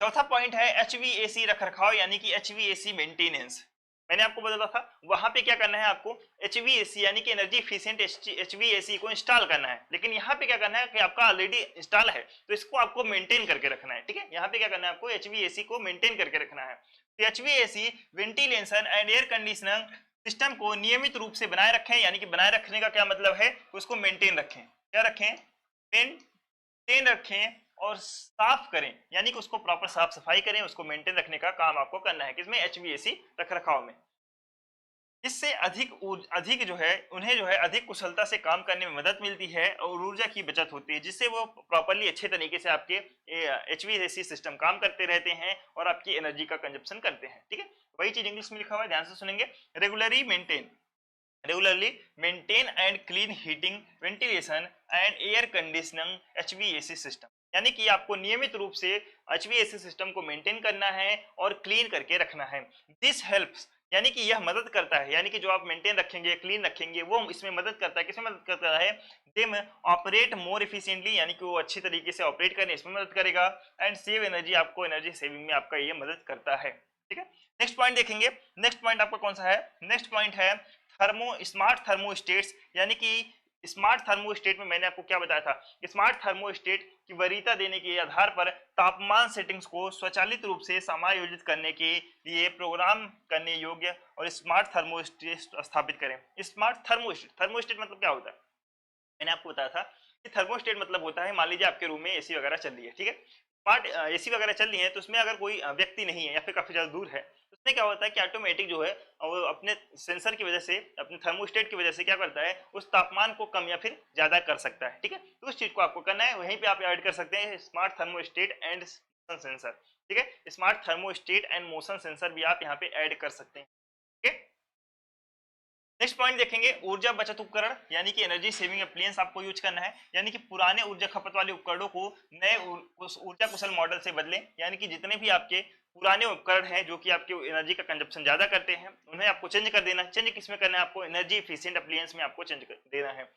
चौथा पॉइंट है एचवीएसी रखरखाव, यानी कि एचवीएसी मेंटेनेंस। मैंने आपको बताया था वहां पे क्या करना है आपको, एचवीएसी यानी कि एनर्जी एफिशिएंट एचवीएसी को इंस्टॉल करना है, लेकिन यहाँ पे क्या करना है कि आपका ऑलरेडी इंस्टॉल है तो इसको आपको मेंटेन करके रखना है, ठीक है, यहाँ पे क्या करना है आपको, एचवीएसी को मेंटेन करके रखना है। तो HVAC ventilation and air conditioner system को नियमित रूप से बनाए रखें, यानी कि बनाए रखने का क्या मतलब है, उसको मेंटेन रखें, क्या रखें, मेंटेन रखें और साफ करें, यानी कि उसको प्रॉपर साफ सफाई करें, उसको मेंटेन रखने का काम आपको करना है, किसमें, एचवीएसी रखरखाव में। इससे अधिक जो है उन्हें जो है अधिक कुशलता से काम करने में मदद मिलती है और ऊर्जा की बचत होती है, जिससे वो प्रॉपरली अच्छे तरीके से आपके एचवीएसी सिस्टम काम करते रहते हैं और आपकी एनर्जी का कंजप्शन करते हैं, ठीक है। वही चीज इंग्लिश में लिखा हुआ है, ध्यान से सुनेंगे, regularly maintain, regularly maintain and clean heating ventilation and air conditioning HVAC system, यानी कि आपको नियमित रूप से HVAC सिस्टम को मेंटेन करना है और क्लीन करके रखना है। दिस हेल्प्स, यानी कि यह मदद करता है, यानी कि जो आप मेंटेन रखेंगे, क्लीन रखेंगे, वो इसमें मदद करता है, किसमें मदद करता है, देम ऑपरेट मोर इफिशिएंटली, यानी कि वो अच्छी तरीके से ऑपरेट करने इसमें मदद करेगा, एंड सेव एनर्जी, आपको एनर्जी सेविंग में आपका ये मदद करता है, ठीक है। नेक्स्ट पॉइंट देखेंगे, नेक्स्ट पॉइंट आपका कौन सा है, नेक्स्ट पॉइंट है स्मार्ट थर्मोस्टेट्स, यानी कि स्मार्ट थर्मोस्टेट में मैंने आपको क्या बताया था, स्मार्ट थर्मोस्टेट की वरीयता देने के आधार पर तापमान सेटिंग्स को स्वचालित रूप से समायोजित करने के लिए प्रोग्राम करने योग्य और स्मार्ट थर्मोस्टेट स्थापित करें। स्मार्ट थर्मोस्टेट मतलब क्या होता है, मैंने आपको बताया था कि थर्मोस्टेट मतलब होता है, मान लीजिए आपके रूम में एसी वगैरह चल रही है, ठीक है, स्मार्ट एसी वगैरह चल रही है, तो उसमें अगर कोई व्यक्ति नहीं है या फिर काफी ज्यादा दूर है, तो उसमें क्या होता है कि ऑटोमेटिक जो है वो अपने सेंसर की वजह से, अपने थर्मोस्टेट की वजह से क्या करता है, उस तापमान को कम या फिर ज्यादा कर सकता है, ठीक है। तो उस चीज को आपको करना है, वहीं पे आप ऐड कर सकते हैं smart thermostat and motion sensor, ठीक है, smart thermostat and motion sensor भी आप यहाँ पे ऐड कर सकते हैं, ठीक है। नेक्स्ट पॉइंट देखेंगे, ऊर्जा बचत उपकरण, यानी कि एनर्जी सेविंग अप्लायंस आपको यूज करना है, यानी कि पुराने ऊर्जा खपत वाले उपकरणों को नए ऊर्जा कुशल मॉडल से बदलें, यानी कि जितने भी आपके पुराने उपकरण हैं जो कि आपके एनर्जी का कंजप्शन ज्यादा करते हैं उन्हें आपको चेंज कर देना। चेंज किसमें करना है आपको, एनर्जी एफिशिएंट अप्लायंस में आपको चेंज कर देना है।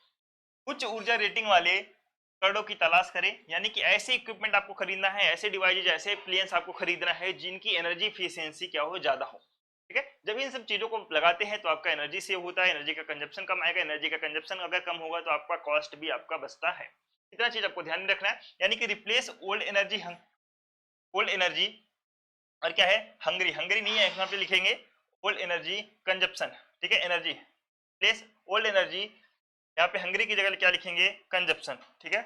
उच्च ऊर्जा रेटिंग वाले उपकरणों की तलाश करें, यानी कि ऐसे इक्विपमेंट आपको खरीदना है, ऐसे डिवाइसेज, ऐसे अप्लायंस आपको खरीदना है जिनकी एनर्जी एफिशिएंसी क्या हो, ज्यादा हो, ठीक है। जब इन सब चीजों को लगाते हैं तो आपका एनर्जी सेव होता है, एनर्जी का कंजप्शन कम आएगा, एनर्जी का कंजप्शन अगर कम होगा तो आपका कॉस्ट भी आपका बचता है। इतना चीज आपको ध्यान में रखना है, यानी कि रिप्लेस ओल्ड एनर्जी और क्या है, हंगरी, हंगरी नहीं है यहाँ पे लिखेंगे ओल्ड एनर्जी कंजप्शन, ठीक है, एनर्जी प्लेस ओल्ड एनर्जी, यहाँ पे हंगरी की जगह क्या लिखेंगे, कंजप्शन, ठीक है,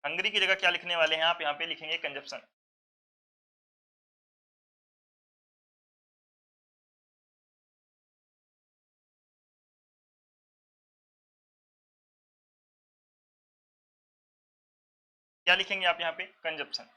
हंगरी की जगह क्या लिखने वाले हैं आप, यहाँ पे लिखेंगे कंजप्शन। क्या लिखेंगे आप यहाँ पे, कंजप्शन।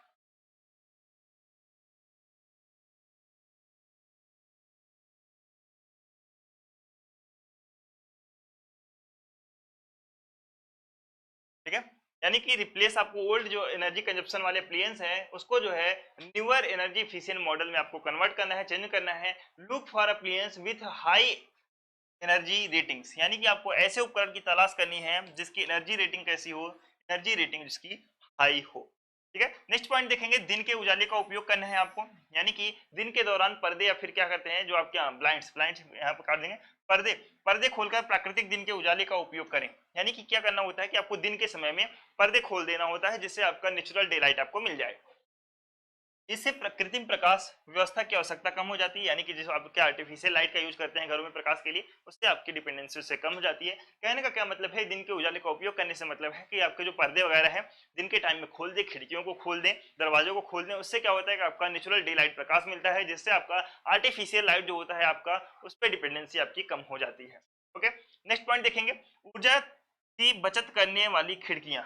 ठीक है, यानी कि रिप्लेस, आपको ओल्ड जो एनर्जी कंजप्शन वाले अप्लायंस हैं उसको जो है न्यूअर एनर्जी एफिशिएंट मॉडल में आपको कन्वर्ट करना है, चेंज करना है। Look for appliance with high energy ratings, यानी कि आपको ऐसे उपकरण की तलाश करनी है जिसकी एनर्जी रेटिंग कैसी हो, एनर्जी रेटिंग जिसकी हाई हो, ठीक है। नेक्स्ट पॉइंट देखेंगे, दिन के उजाले का उपयोग करना है आपको, यानी कि दिन के दौरान पर्दे या फिर क्या करते हैं जो आपके ब्लाइंड्स, ब्लाइंड्स यहाँ पर काट देंगे, पर्दे, पर्दे खोलकर प्राकृतिक दिन के उजाले का उपयोग करें, यानी कि क्या करना होता है कि आपको दिन के समय में पर्दे खोल देना होता है जिससे आपका नेचुरल डे लाइट आपको मिल जाए। इससे कृत्रिम प्रकाश व्यवस्था की आवश्यकता कम हो जाती है, यानी कि जो आपके आर्टिफिशियल लाइट का यूज करते हैं घरों में प्रकाश के लिए, उससे आपकी डिपेंडेंसी उससे कम हो जाती है। कहने का क्या मतलब है, दिन के उजाले का उपयोग करने से मतलब है कि आपके जो पर्दे वगैरह हैं दिन के टाइम में खोल दें, खिड़कियों को खोल दें, दरवाजों को खोल दें। उससे क्या होता है कि आपका नेचुरल डे लाइट प्रकाश मिलता है, जिससे आपका आर्टिफिशियल लाइट जो होता है आपका, उस पर डिपेंडेंसी आपकी कम हो जाती है। ओके, नेक्स्ट पॉइंट देखेंगे, ऊर्जा की बचत करने वाली खिड़कियां।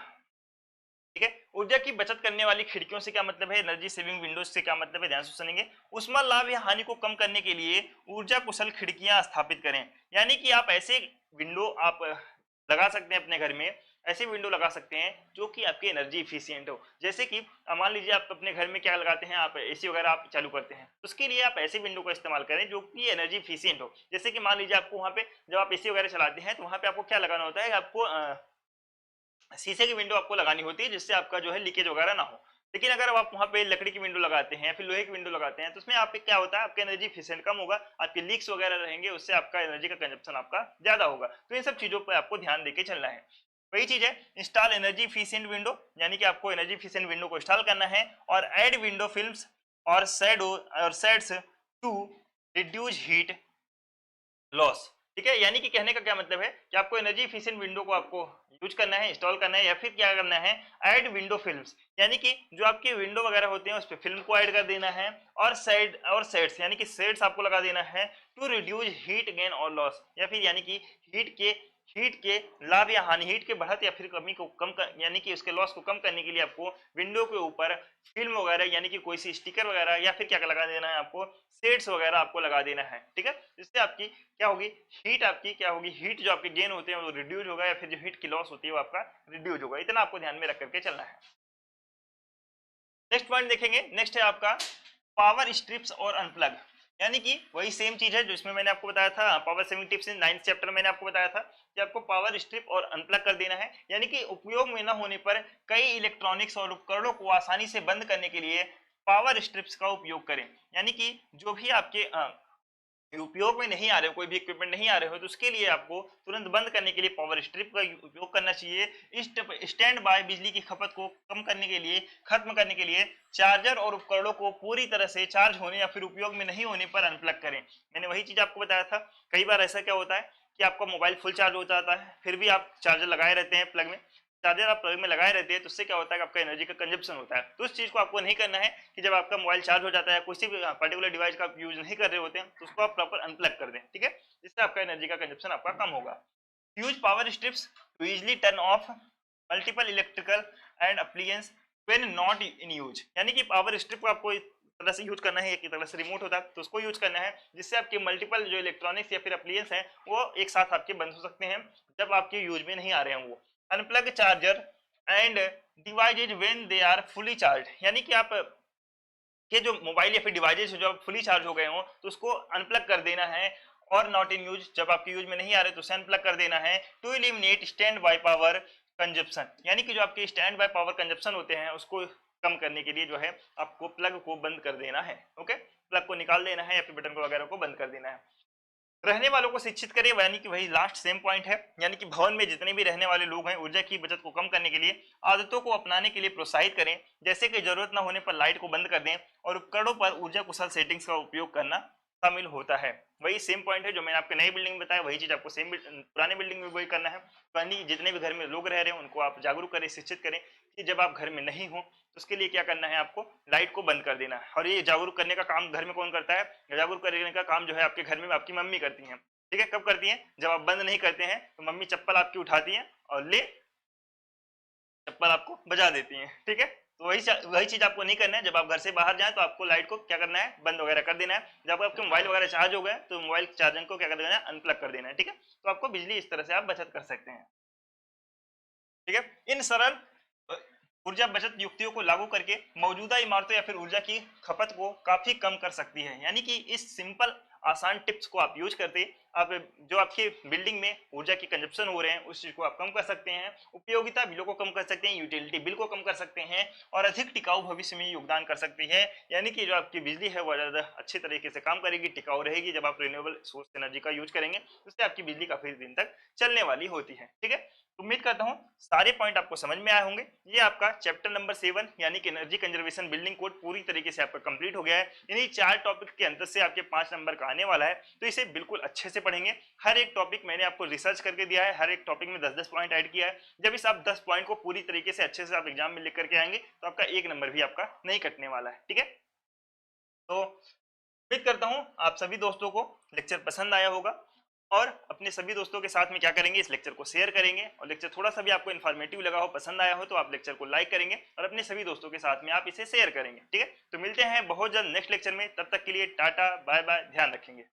ठीक है, ऊर्जा की बचत करने वाली खिड़कियों से क्या मतलब है, एनर्जी सेविंग विंडोज से क्या मतलब है, ध्यान से सुनेंगे। उष्मा लाभ या हानि को कम करने के लिए ऊर्जा कुशल खिड़कियां स्थापित करें। यानी कि आप ऐसे विंडो आप लगा सकते हैं अपने घर में, ऐसे विंडो लगा सकते हैं जो कि आपकी एनर्जी इफिशियंट हो। जैसे कि मान लीजिए आप अपने घर में क्या लगाते हैं, आप एसी वगैरह आप चालू करते हैं, उसके लिए आप ऐसे विंडो का इस्तेमाल करें जो कि एनर्जी इफिशियंट हो। जैसे कि मान लीजिए आपको वहां पे जब आप एसी वगैरह चलाते हैं तो वहां पे आपको क्या लगाना होता है, आपको शीशे की विंडो आपको लगानी होती है, जिससे आपका जो है लीकेज वगैरह ना हो। लेकिन अगर आप वहां पे लकड़ी की विंडो लगाते हैं या फिर लोहे की विंडो लगाते हैं तो उसमें आप क्या होता है, आपका एनर्जी एफिशिएंट कम होगा, आपके लीक्स वगैरह रहेंगे, उससे आपका एनर्जी का कंजप्शन आपका ज्यादा होगा। तो इन सब चीजों पर आपको ध्यान देके चलना है। वही चीज है, इंस्टॉल एनर्जी एफिशिएंट विंडो, यानी कि आपको एनर्जी एफिशिएंट विंडो को इंस्टॉल करना है। और ऐड विंडो फिल्म्स और शैडो और shades to reduce heat loss. ठीक है, यानी कि कहने का क्या मतलब है कि आपको एनर्जी एफिशिएंट विंडो को आपको यूज करना है, इंस्टॉल करना है, या फिर क्या करना है, ऐड विंडो फिल्म्स, यानी कि जो आपके विंडो वगैरह होते हैं उस पर फिल्म को ऐड कर देना है। और शेड्स, यानी कि शेड्स आपको लगा देना है टू रिड्यूस हीट गेन और लॉस, या फिर यानी कि हीट के लाभ या हानि, हीट के बढ़त या फिर कमी को कम कर, यानी कि उसके लॉस को कम करने के लिए आपको विंडो के ऊपर फिल्म वगैरह, यानी कि कोई सी स्टिकर वगैरह या फिर क्या लगा देना है, आपको शेड्स वगैरह आपको लगा देना है। ठीक है, इससे आपकी क्या होगी, हीट आपकी क्या होगी, हीट जो आपके गेन होते हैं वो रिड्यूज होगा, या फिर जो हीट की लॉस होती है वो आपका रिड्यूज होगा। इतना आपको ध्यान में रख करके चलना है। नेक्स्ट पॉइंट देखेंगे, नेक्स्ट है आपका पावर स्ट्रिप्स और अनप्लग। यानी कि वही सेम चीज है जो इसमें मैंने आपको बताया था, पावर सेविंग टिप्स इन 9th चैप्टर मैंने आपको बताया था कि आपको पावर स्ट्रिप और अनप्लग कर देना है। यानी कि उपयोग में न होने पर कई इलेक्ट्रॉनिक्स और उपकरणों को आसानी से बंद करने के लिए पावर स्ट्रिप्स का उपयोग करें। यानी कि जो भी आपके उपयोग में नहीं आ रहे हो, कोई भी इक्विपमेंट नहीं आ रहे हो, तो उसके लिए आपको तुरंत बंद करने के लिए पावर स्ट्रिप का उपयोग करना चाहिए। स्टैंड बाय बिजली की खपत को कम करने के लिए, खत्म करने के लिए चार्जर और उपकरणों को पूरी तरह से चार्ज होने या फिर उपयोग में नहीं होने पर अनप्लग करें। मैंने वही चीज आपको बताया था। कई बार ऐसा क्या होता है कि आपका मोबाइल फुल चार्ज हो जाता है, फिर भी आप चार्जर लगाए रहते हैं प्लग में, चार्जर आप प्लग में लगाए रहते हैं, तो उससे क्या होता है कि आपका एनर्जी का कंजप्शन होता है। तो उस चीज को आपको नहीं करना है कि जब आपका मोबाइल चार्ज हो जाता है, किसी भी पर्टिकुलर डिवाइस का आप यूज नहीं कर रहे होते हैं, तो उसको आप प्रॉपर अनप्लग कर दें। ठीक है, जिससे आपका एनर्जी का कंजप्शन आपका कम होगा। Use power strips to easily turn off multiple electrical and appliance when not in use. यानी कि पावर स्ट्रिप को आपको तरह से यूज करना है, एक तरह से रिमोट होता है तो उसको यूज करना है, जिससे आपके मल्टीपल जो इलेक्ट्रॉनिक्स या फिर अप्लायंस हैं वो एक साथ आपके बंद हो सकते हैं जब आपके यूज में नहीं आ रहे हैं वो। Unplug charger and devices when they are fully charge. यानी कि आप के जो मोबाइल या फिर डिवाइसेज जो फुली चार्ज हो गए हो तो उसको अनप्लग कर देना है। और नॉट इन यूज, जब आपके यूज में नहीं आ रहे तो उसे अनप्लग कर देना है। To eliminate standby power consumption, यानी कि जो आपके स्टैंड बाय पावर कंजप्शन होते हैं उसको कम करने के लिए जो है आपको प्लग को बंद कर देना है। ओके, प्लग को निकाल देना है या फिर बटन को वगैरह को बंद कर देना है। रहने वालों को शिक्षित करें, यानी कि वही लास्ट सेम पॉइंट है। यानी कि भवन में जितने भी रहने वाले लोग हैं ऊर्जा की बचत को कम करने के लिए आदतों को अपनाने के लिए प्रोत्साहित करें, जैसे कि जरूरत न होने पर लाइट को बंद कर दें और उपकरणों पर ऊर्जा कुशल सेटिंग्स का उपयोग करना शामिल होता है। वही सेम पॉइंट है जो मैंने आपके नई बिल्डिंग में बताया, वही चीज आपको सेम पुराने बिल्डिंग में वही करना है। यानी जितने भी घर में लोग रह रहे हैं उनको आप जागरूक करें, शिक्षित करें कि जब आप घर में नहीं हो तो उसके लिए क्या करना है, आपको लाइट को बंद कर देना है। और ये जागरूक करने का काम घर में कौन करता है, जागरूक करने का काम जो है आपके घर में आपकी मम्मी करती हैं। ठीक है, कब करती हैं, जब आप बंद नहीं करते हैं तो मम्मी चप्पल आपकी उठाती हैं और ले चप्पल आपको बजा देती हैं। ठीक है, तो वही चीज आपको नहीं करना है। जब आप घर से बाहर जाएं तो आपको लाइट को क्या करना है, बंद वगैरह कर देना है। जब आपके मोबाइल वगैरह चार्ज हो गए तो मोबाइल चार्जिंग को क्या कर देना है, अनप्लग कर देना है। ठीक है, तो आपको बिजली इस तरह से आप बचत कर सकते हैं। ठीक है, इन सरल ऊर्जा बचत युक्तियों को लागू करके मौजूदा इमारतों या फिर ऊर्जा की खपत को काफी कम कर सकती है। यानी कि इस सिंपल आसान टिप्स को आप यूज करते आप जो आपकी बिल्डिंग में ऊर्जा की कंजप्शन हो रहे हैं उस चीज को आप कम कर सकते हैं, उपयोगिता बिलों को कम कर सकते हैं, यूटिलिटी बिल को कम कर सकते हैं और अधिक टिकाऊ भविष्य में योगदान कर सकती है। यानी कि जो आपकी बिजली है वो ज्यादा अच्छे तरीके से काम करेगी, टिकाऊ रहेगी। जब आप रिन्यूएबल सोर्स एनर्जी का यूज करेंगे उससे आपकी बिजली काफी दिन तक चलने वाली होती है। ठीक है, उम्मीद करता हूं सारे पॉइंट आपको समझ में आए होंगे। ये आपका चैप्टर नंबर 7 यानी कि एनर्जी कंजर्वेशन बिल्डिंग कोड पूरी तरीके से आपका कंप्लीट हो गया है। इन्हीं 4 टॉपिक के अंतर से आपके 5 नंबर का आने वाला है, तो इसे बिल्कुल अच्छे से पढ़ेंगे। हर एक टॉपिक मैंने आपको रिसर्च करके दिया है, हर एक टॉपिक में 10-10 पॉइंट ऐड किया है। जब इस आप 10 पॉइंट को पूरी तरीके से अच्छे से आप एग्जाम में लिख करके आएंगे तो आपका 1 नंबर भी आपका नहीं कटने वाला है। ठीक है, तो उम्मीद करता हूं आप सभी दोस्तों को लेक्चर पसंद आया होगा और अपने सभी दोस्तों के साथ में क्या करेंगे, इस लेक्चर को शेयर करेंगे और लेक्चर थोड़ा सा भी आपको इन्फॉर्मेटिव लगा हो, पसंद आया हो तो आप लेक्चर को लाइक करेंगे और अपने सभी दोस्तों के साथ में आप इसे शेयर करेंगे। ठीक है, तो मिलते हैं बहुत जल्द नेक्स्ट लेक्चर में, तब तक के लिए टाटा बाय बाय, ध्यान रखेंगे।